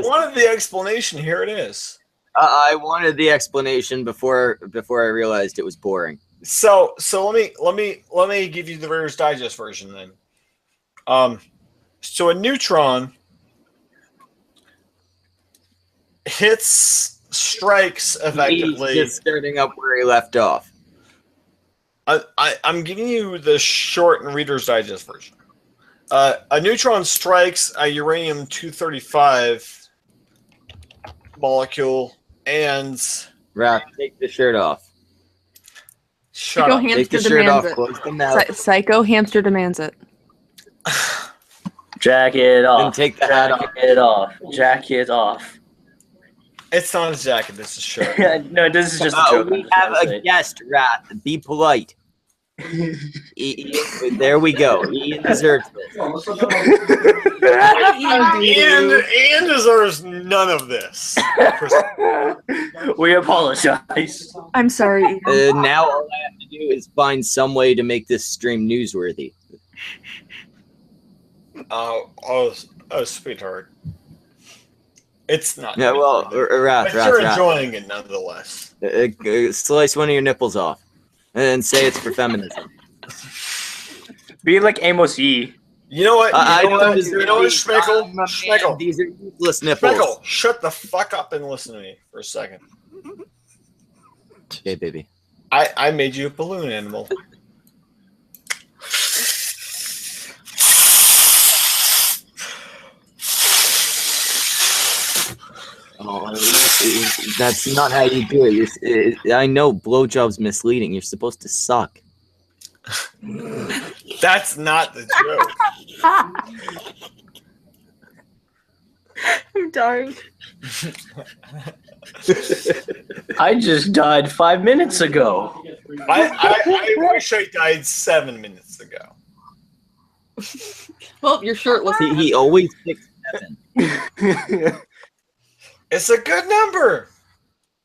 wanted the explanation. Here it is. I wanted the explanation before I realized it was boring. So let me give you the Reader's Digest version then. So a neutron strikes effectively. He's just starting up where he left off. I'm giving you the short and Reader's Digest version. A neutron strikes a uranium-235 molecule and... Wrath, take the shirt off. Shut up. Take the shirt off. Close the mouth. Psycho Hamster demands it. Jack it off. Then take the hat off. Jack it off. Jack it off. It's not a jacket. This is a shirt. No, this is just a joke. We have a guest, Wrath. Be polite. There we go. Ian deserves this. Ian deserves none of this. We apologize. I'm sorry. Now all I have to do is find some way to make this stream newsworthy. Oh, sweetheart. It's not. Yeah, well, but you're enjoying it nonetheless. Slice one of your nipples off and say it's for feminism. Be like Amos Yee. You know what? You know what, Schmeckle? These are useless nipples. Schmeckle, shut the fuck up and listen to me for a second. Okay, baby. I made you a balloon animal. Oh, that's not how you do it. I know blowjob's misleading. You're supposed to suck. That's not the joke. I'm dying. I just died 5 minutes ago. I wish I died 7 minutes ago. Well, you're shirtless. He always picks 7. It's a good number.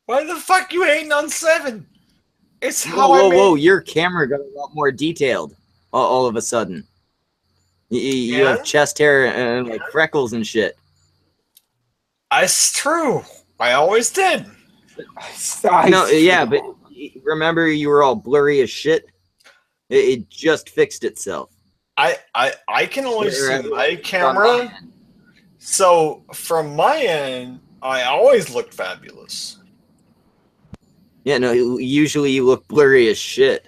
Why the fuck you hating on 7? It's how whoa! Your camera got a lot more detailed. All of a sudden, you have chest hair and like freckles and shit. It's true. I always did. Yeah, but remember you were all blurry as shit. It just fixed itself. I can only see my camera. So from my end, I always look fabulous. Yeah, no, usually you look blurry as shit.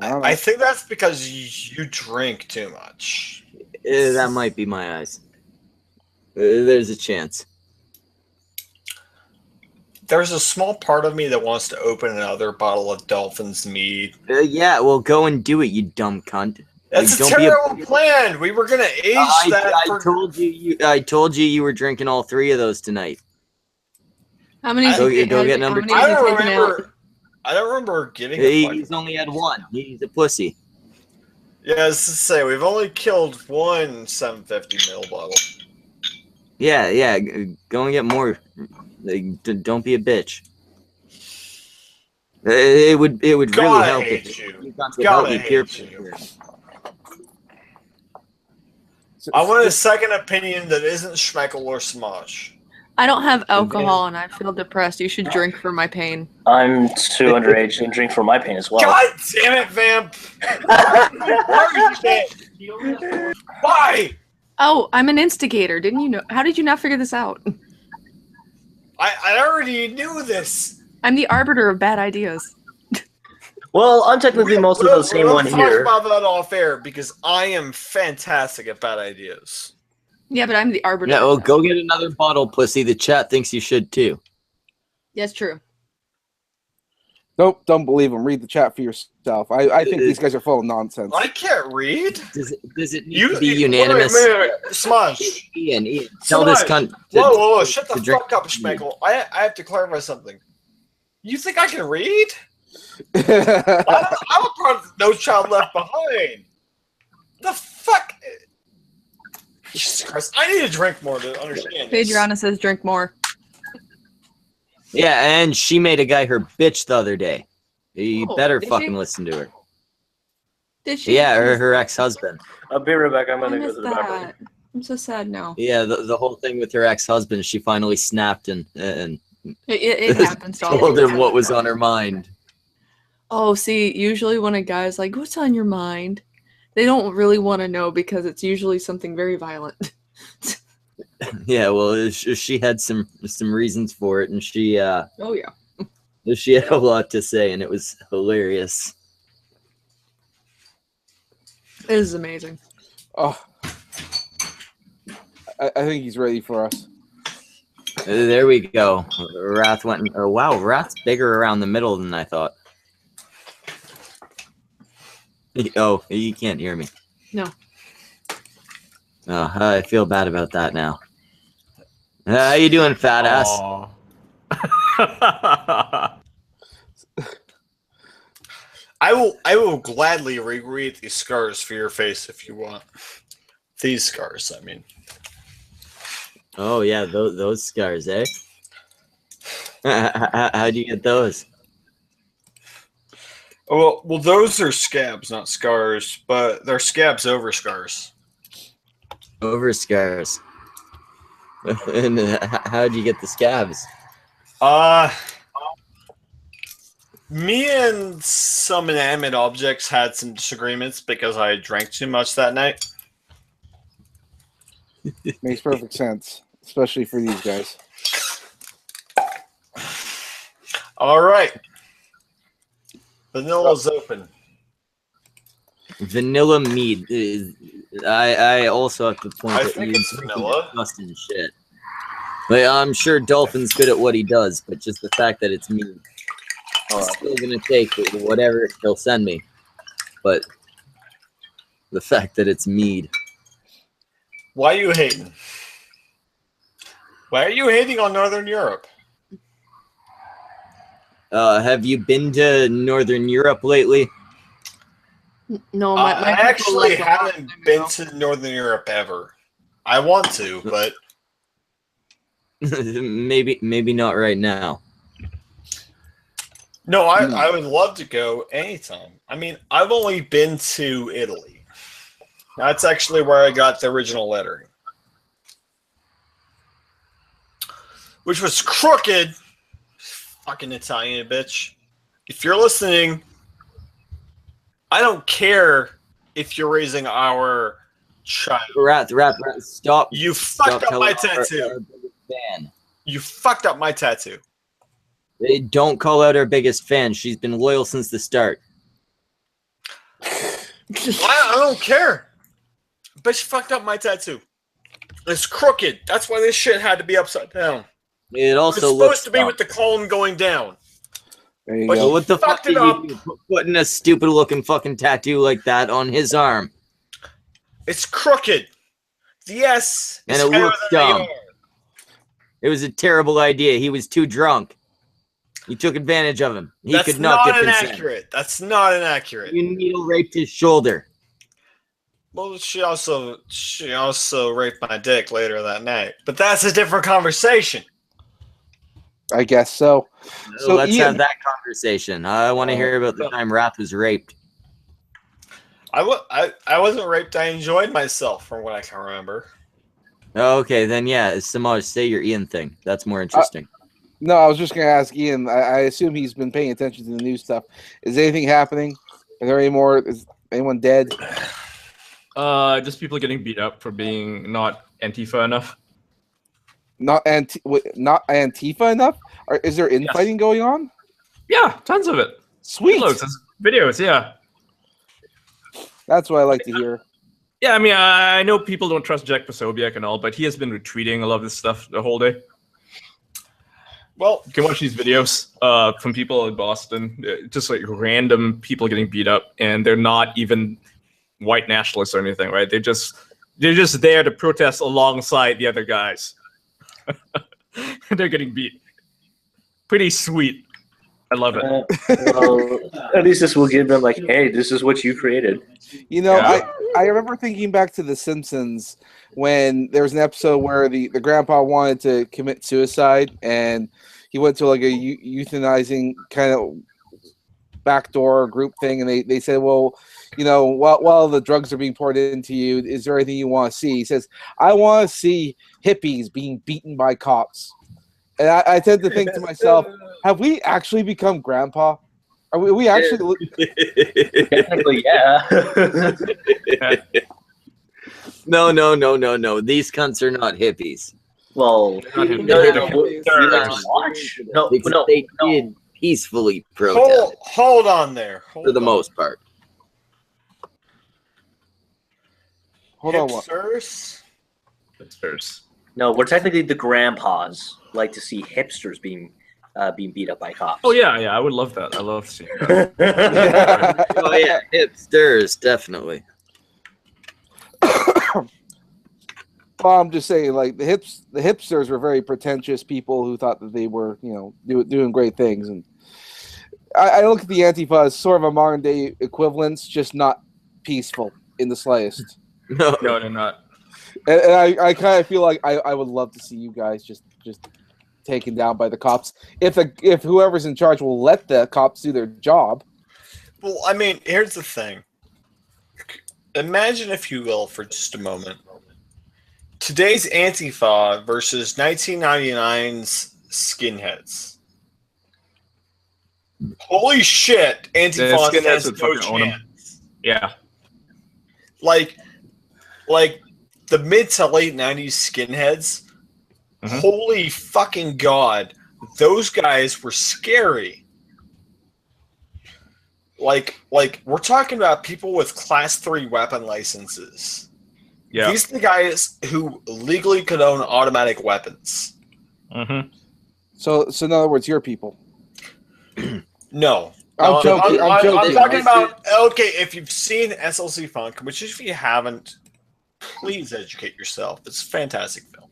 I think that's because you drink too much. That might be my eyes. There's a chance. There's a small part of me that wants to open another bottle of Dolphin's mead. Yeah, well, go and do it, you dumb cunt. That's a terrible plan. We were gonna age that. I told you you were drinking all 3 of those tonight. How many? Go get number 2. I don't remember getting. He's only had 1. He's a pussy. Yeah, as to say, we've only killed 1 750 ml bottle. Yeah. Go and get more. Don't be a bitch. It would really help if you help me peer pressure. I want a second opinion that isn't Schmeckle or Smosh. I don't have alcohol and I feel depressed. You should drink for my pain. I'm too underage and drink for my pain as well. God damn it, Vamp! Why? Oh, I'm an instigator. Didn't you know? How did you not figure this out? I already knew this. I'm the arbiter of bad ideas. Well, I'm technically mostly the same one here. We'll talk about that off air because I am fantastic at bad ideas. Yeah, but I'm the arbiter. Yeah, well, go get another bottle, pussy. The chat thinks you should too. Yes, true. Nope, don't believe him. Read the chat for yourself. I think these guys are full of nonsense. I can't read. Does it need to be unanimous? Wait. Smosh. Ian, tell this cunt. Whoa! Shut the fuck up, Schmeckle. I have to clarify something. You think I can read? I'm a part of No Child Left Behind. The fuck? Jesus Christ! I need to drink more to understand this. Adriana says drink more. Yeah, and she made a guy her bitch the other day. You better fucking listen to her. Did she? Yeah, her ex-husband. I'll be right back. I'm gonna go missed to the bathroom. I'm so sad now. Yeah, the whole thing with her ex-husband, she finally snapped and it happens to all told of us. him what was on her mind. Oh, see, usually when a guy's like, "What's on your mind?" they don't really want to know because it's usually something very violent. Yeah, well, she had some reasons for it, and she oh yeah, she had a lot to say, and it was hilarious. It is amazing. Oh, I think he's ready for us. There we go. Wrath went. Oh, wow, Wrath's bigger around the middle than I thought. Oh, you can't hear me. No. Oh, I feel bad about that now. How you doing, fat ass? I will gladly recreate these scars for your face if you want. These scars, I mean. Oh yeah, those scars, eh? How'd you get those? Well, those are scabs, not scars, but they're scabs over scars. Over scars. And how'd you get the scabs? Me and some inanimate objects had some disagreements because I drank too much that night. Makes perfect sense, especially for these guys. All right. Vanilla's open. Vanilla mead is. I also have to point I that think it's vanilla. Disgusting shit. Like, I'm sure Dolphin's good at what he does, but just the fact that it's mead, I'm still gonna take whatever he'll send me. But the fact that it's mead. Why are you hating? Why are you hating on Northern Europe? Have you been to Northern Europe lately? No, I actually haven't been to Northern Europe ever. I want to, but maybe not right now. no, I would love to go anytime. I mean, I've only been to Italy. That's actually where I got the original lettering, which was crooked. Fucking Italian bitch. If you're listening, I don't care if you're raising our child. Rat, stop. You fucked up my tattoo. Our fan. You fucked up my tattoo. Don't call out our biggest fan. She's been loyal since the start. I don't care. Bitch fucked up my tattoo. It's crooked. That's why this shit had to be upside down. It also It's supposed to be with the column going down. There you But go. What the fuck fucked did it up. you do putting a stupid looking fucking tattoo like that on his arm? It's crooked. The S And is it higher looks than the dumb. R. It was a terrible idea. He was too drunk. You took advantage of him. He That's could not get consent. inaccurate. That's not inaccurate. You needle raped his shoulder. Well, she also raped my dick later that night. But that's a different conversation. I guess so. So Let's Ian, have that conversation. I want to hear about the time Wrath was raped. I wasn't raped. I enjoyed myself, from what I can remember. Okay, then yeah, Samaj, say your Ian thing. That's more interesting. no, I was just going to ask Ian. I assume he's been paying attention to the new stuff. Is anything happening? Is there any more? Is anyone dead? Just people getting beat up for being not Antifa enough. Not Antifa enough? Is there infighting going on? Yeah, tons of it. Sweet. Loads of videos, yeah. That's what I like to hear. Yeah, I mean, I know people don't trust Jack Posobiec and all, but he has been retweeting a lot of this stuff the whole day. Well, You can watch these videos from people in Boston, just like random people getting beat up, and they're not even white nationalists or anything, right? They're just there to protest alongside the other guys. They're getting beat. Pretty sweet. I love it. Well, at least this will give them like, hey, this is what you created. You know, Yeah. I remember thinking back to The Simpsons when there was an episode where the grandpa wanted to commit suicide and he went to like a euthanizing kind of backdoor group thing, and they said, well, you know, while the drugs are being poured into you, is there anything you want to see? He says, I want to see hippies being beaten by cops. And I tend to think to myself, have we actually become grandpa? Are we actually? Technically, yeah. No. These cunts are not hippies. Well, Not no, him. no, They did peacefully protest hold on there. for the most part. Hold on, what? Hipsters? Hipsters. no. We're technically the grandpas like to see hipsters being beat up by cops. Oh, yeah, I would love that. I love to see that. Oh yeah, hipsters, definitely. Well, I'm just saying, like the hipsters were very pretentious people who thought that they were, you know, doing great things, and I look at the Antifa as sort of a modern day equivalence, just not peaceful in the slightest. No, they're not. And I kind of feel like I would love to see you guys just taken down by the cops. If whoever's in charge will let the cops do their job. Well, I mean, here's the thing. Imagine, if you will, for just a moment, today's Antifa versus 1999's skinheads. Holy shit, Antifa skinheads stands would no fucking own 'em. chance. Yeah. Like the mid to late 90s skinheads, holy fucking god, those guys were scary. Like we're talking about people with class 3 weapon licenses. Yeah. These are the guys who legally could own automatic weapons. Mm-hmm. So in other words, your people. No. I'm joking. I'm joking. I'm talking about, okay, if you've seen SLC Funk, which if you haven't, please educate yourself. It's a fantastic film.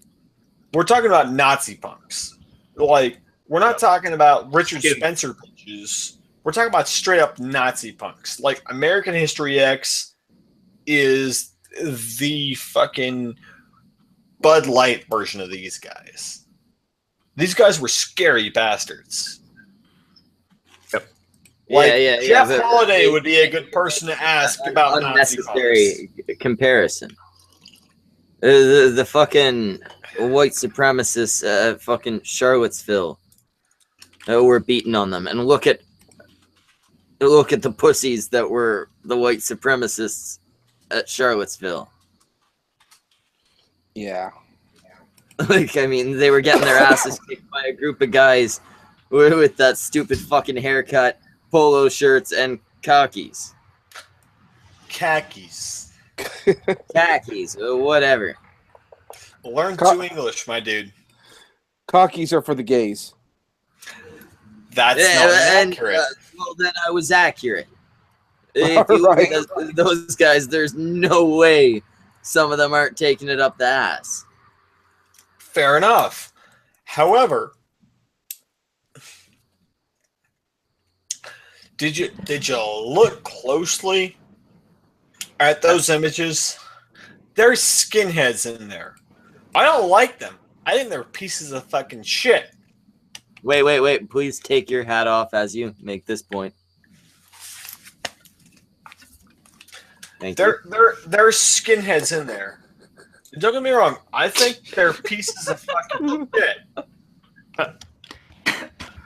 We're talking about Nazi punks. Like, we're not talking about Richard Spencer bitches. We're talking about straight up Nazi punks. Like, American History X is the fucking Bud Light version of these guys. These guys were scary bastards. Yep. Like, yeah. Jeff Holiday would be a good person to ask about unnecessary comparison. The fucking white supremacists, fucking Charlottesville, were beating on them, and look at the pussies that were the white supremacists at Charlottesville. Yeah. Like, I mean, they were getting their asses kicked by a group of guys with that stupid fucking haircut, polo shirts, and khakis. Khakis. Khakis, whatever. Learn to English, my dude. Cockies are for the gays. That's not accurate. Well, then I was accurate. If you look at those guys, there's no way some of them aren't taking it up the ass. Fair enough. However, did you look closely at those images? There's skinheads in there. I don't like them. I think they're pieces of fucking shit. Wait. Please take your hat off as you make this point. Thank you. There's skinheads in there. Don't get me wrong. I think they're pieces of fucking shit.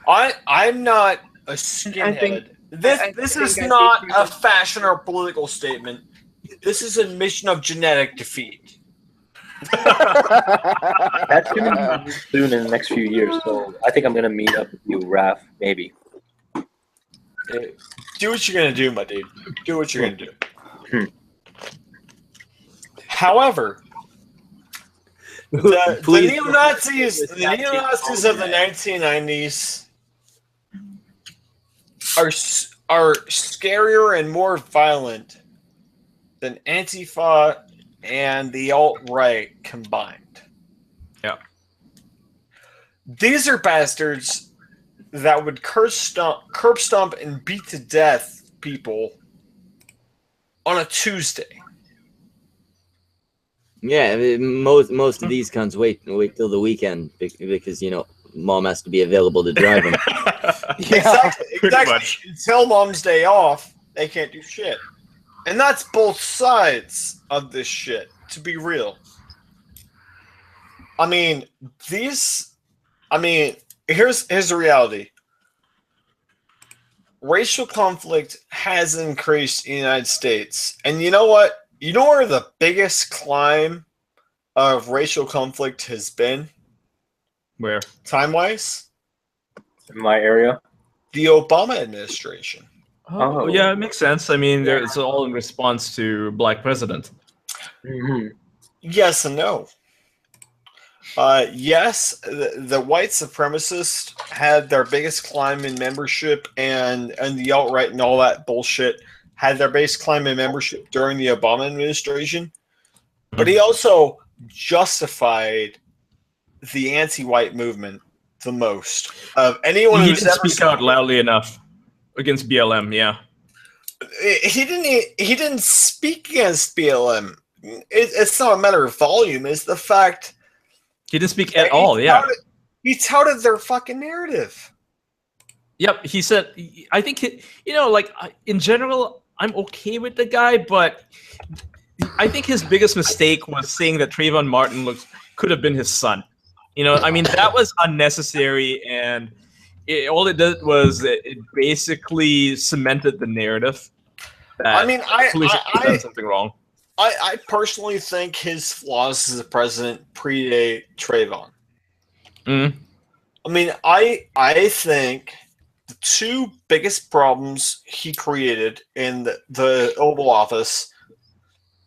I'm not a skinhead. This is not a fashion or political statement. This is a mission of genetic defeat. That's going to be soon in the next few years, so I think I'm going to meet up with you, Raph, maybe. Do what you're going to do, my dude. Do what you're going to do. However, the neo-Nazis of the 1990s are scarier and more violent than Antifa and the alt-right combined. Yeah. These are bastards that would curb stomp and beat to death people on a Tuesday. Yeah, most of these cunts wait till the weekend because mom has to be available to drive them. Exactly. Until mom's day off, they can't do shit, and that's both sides of this shit. To be real, here's the reality. Racial conflict has increased in the United States, and you know what? You know where the biggest climb of racial conflict has been? Where? Time-wise? In my area? The Obama administration. Oh, yeah, it makes sense. I mean, it's all in response to Black President. Mm-hmm. Yes and no. Yes, the white supremacists had their biggest climb in membership, and the alt-right and all that bullshit had their biggest climb in membership during the Obama administration. But he also justified the anti-white movement the most of anyone He who's didn't ever speak out loudly enough. against BLM. Yeah, He didn't speak against BLM. It's not a matter of volume. It's the fact he didn't speak at all. Yeah, he touted their fucking narrative. yep. He said, I think in general, I'm okay with the guy, but I think his biggest mistake was saying that Trayvon Martin could have been his son. I mean, that was unnecessary, and all it did was it basically cemented the narrative. I mean, I done something wrong. I personally think his flaws as a president predate Trayvon. Mm. I mean, I think the two biggest problems he created in the Oval Office,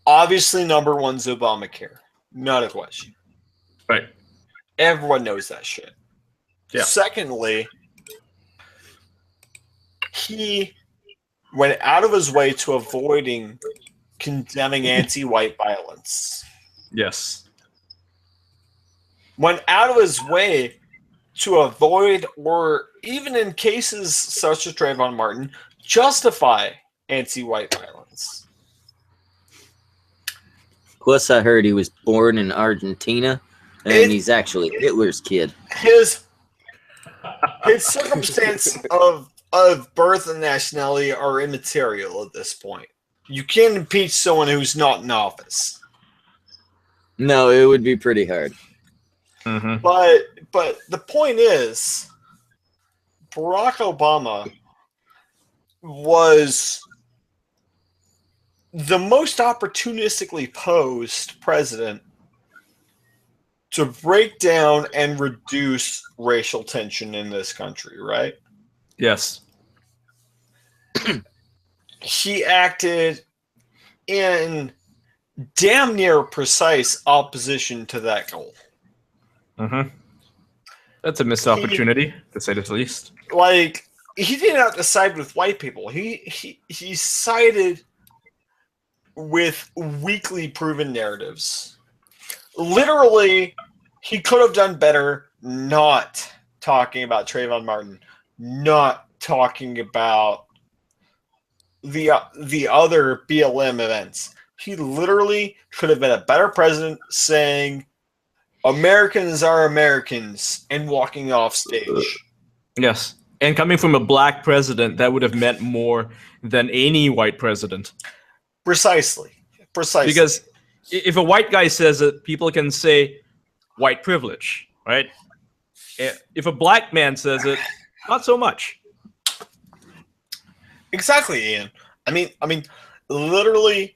obviously, number one's Obamacare. Not a question. Right. Everyone knows that shit. Yeah. Secondly, he went out of his way to avoiding condemning anti-white violence. Yes. Went out of his way to avoid, or even in cases such as Trayvon Martin, justify anti-white violence. Plus, I heard he was born in Argentina, and he's actually Hitler's kid. His circumstance of birth and nationality are immaterial at this point. You can't impeach someone who's not in office. No, it would be pretty hard. Mm-hmm. But the point is, Barack Obama was the most opportunistically posed president to break down and reduce racial tension in this country, right? Yes. He acted in damn near precise opposition to that goal. Mm-hmm. That's a missed opportunity, to say the least. Like, he didn't have to side with white people. He sided with weakly proven narratives. Literally, he could have done better not talking about Trayvon Martin, not talking about the other BLM events. He literally could have been a better president saying, Americans are Americans, and walking off stage. Yes. And coming from a black president, that would have meant more than any white president. Precisely. Because if a white guy says it, people can say white privilege, right? If a black man says it, not so much. Exactly, Ian. I mean, literally,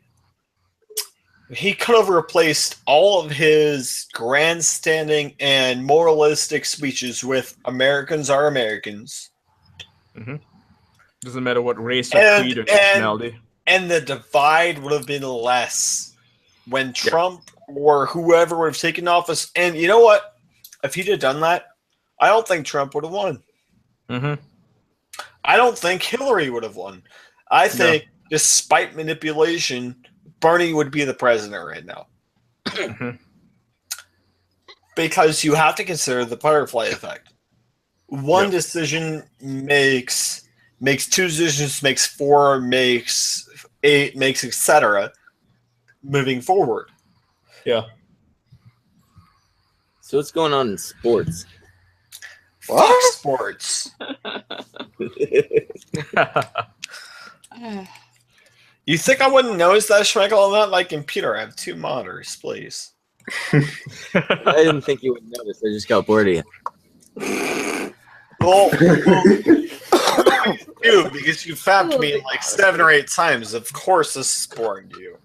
he could have replaced all of his grandstanding and moralistic speeches with "Americans are Americans." Mm-hmm. Doesn't matter what race or creed or nationality. And the divide would have been less when Trump or whoever would have taken office. And you know what? If he'd have done that, I don't think Trump would have won. Mm-hmm. I don't think Hillary would have won. I think, despite manipulation, Bernie would be the president right now. Mm-hmm. Because you have to consider the butterfly effect. One decision makes two decisions, makes four, makes eight, makes etc. moving forward. Yeah. So what's going on in sports? Fuck sports. You think I wouldn't notice that, Schmeichel? I'm not like computer. I have two monitors, please. I didn't think you would notice. I just got bored of you. Well, you, because you fapped me like 7 or 8 times. Of course, this is boring to you.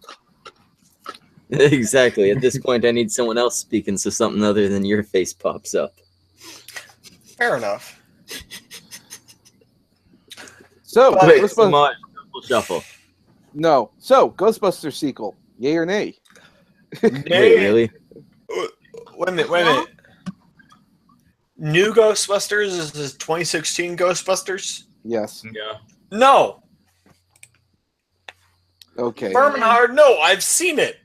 Exactly. At this point, I need someone else speaking so something other than your face pops up. Fair enough. So, Shuffle. No. So, Ghostbusters sequel, yay or nay? Wait, really? Wait a minute. New Ghostbusters is the 2016 Ghostbusters? Yes. Yeah. No. Okay. Bernhard, no, I've seen it.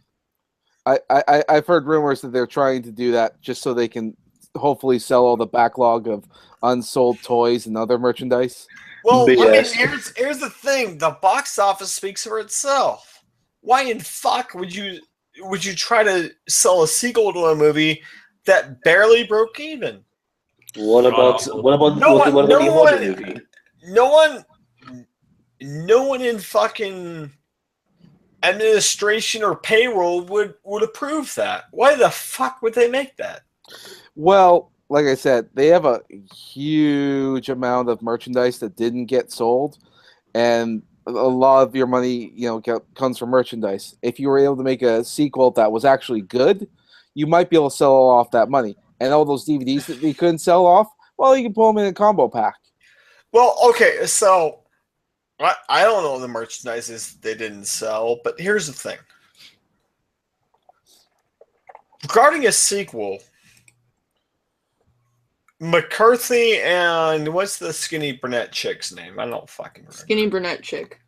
I've heard rumors that they're trying to do that just so they can hopefully sell all the backlog of unsold toys and other merchandise. Well, BS. I mean, here's the thing: the box office speaks for itself. Why in fuck would you try to sell a sequel to a movie that barely broke even? What about No the one- emoji movie? No one in fucking administration or payroll would approve that. Why the fuck would they make that? Well, like I said, they have a huge amount of merchandise that didn't get sold, and a lot of your money, comes from merchandise. If you were able to make a sequel that was actually good, you might be able to sell off that money. And all those DVDs that they couldn't sell off, well, you can pull them in a combo pack. Well, okay, so I don't know the merchandise is they didn't sell, but here's the thing. Regarding a sequel, McCarthy and what's the skinny brunette chick's name? I don't fucking remember. Skinny brunette chick.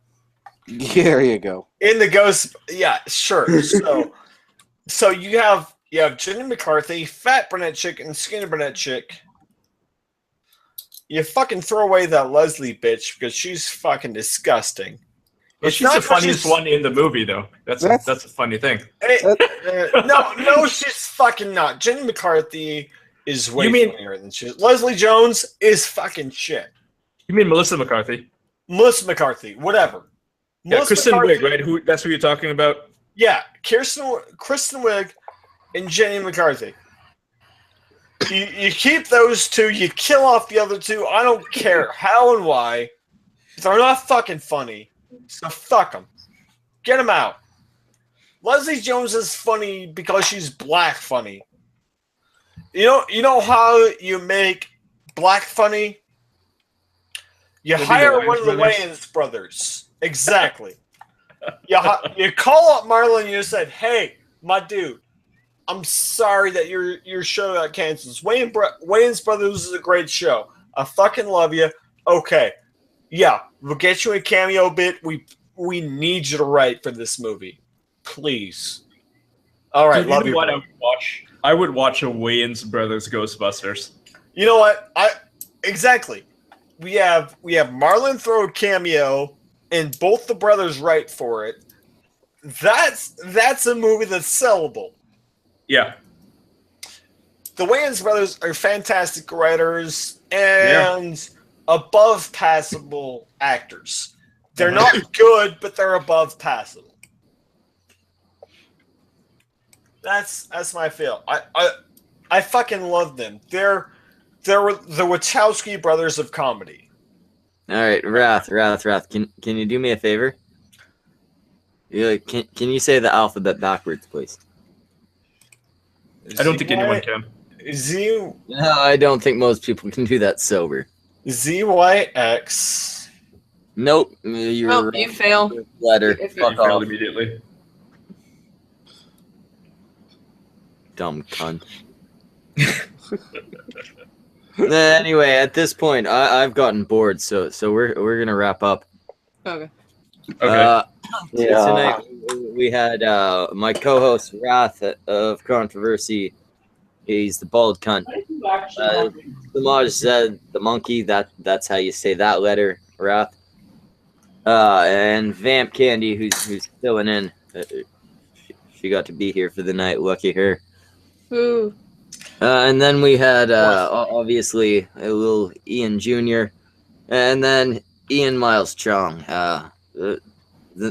Yeah, there you go. In the Ghost, yeah, sure. So you have Jenny McCarthy, fat brunette chick, and skinny brunette chick. You fucking throw away that Leslie bitch because she's fucking disgusting. Well, she's the funniest one in the movie, though. That's a funny thing. No, she's fucking not. Jenny McCarthy is way funnier than she is. Leslie Jones is fucking shit. You mean Melissa McCarthy? Melissa McCarthy, whatever. Yeah, Melissa Kristen McCarthy, Wiig, right? That's who you're talking about? Yeah, Kristen Wiig and Jenny McCarthy. You keep those two, you kill off the other two. I don't care how and why. They're not fucking funny. So fuck them. Get them out. Leslie Jones is funny because she's black funny. You know how you make black funny? You hire one of the Wayans brothers. Exactly. You call up Marlon and you said, "Hey, my dude, I'm sorry that your show got canceled. Wayans Brothers is a great show. I fucking love you. Okay, yeah, we'll get you a cameo bit. We need you to write for this movie, please." All right, Dude, love you. you. Know what I would watch a Wayans Brothers Ghostbusters. You know what? Exactly. We have Marlon throw a cameo, and both the brothers write for it. That's a movie that's sellable. Yeah. The Wayans brothers are fantastic writers and above passable actors. They're not good, but they're above passable. That's my feel. I fucking love them. They're the Wachowski brothers of comedy. All right, Wrath. Can you do me a favor? Can you say the alphabet backwards, please? I don't think anyone can. No, I don't think most people can do that sober. ZYX. Nope. You fail. Letter. You Fuck failed off. immediately. Dumb cunt. Anyway, at this point, I've gotten bored, so we're gonna wrap up. Okay. Tonight we had my co-host Wrath of Controversy. He's the bald cunt. Samaj said the monkey. That's how you say that letter, Wrath. And Vamp Candy, who's filling in. She got to be here for the night. Lucky her. Ooh. And then we had obviously a little Ian Jr. And then Ian Miles Cheong, the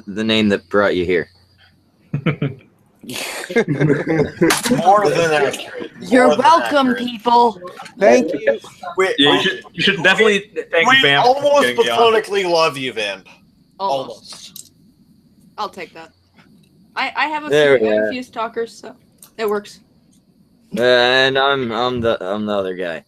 name that brought you here. More than accurate. You're welcome, people. Thank you. You should definitely thank We Vamp. almost for getting me on. platonically love you, Vamp. Almost. I'll take that. I have There a few stalkers, so it works. And I'm the other guy.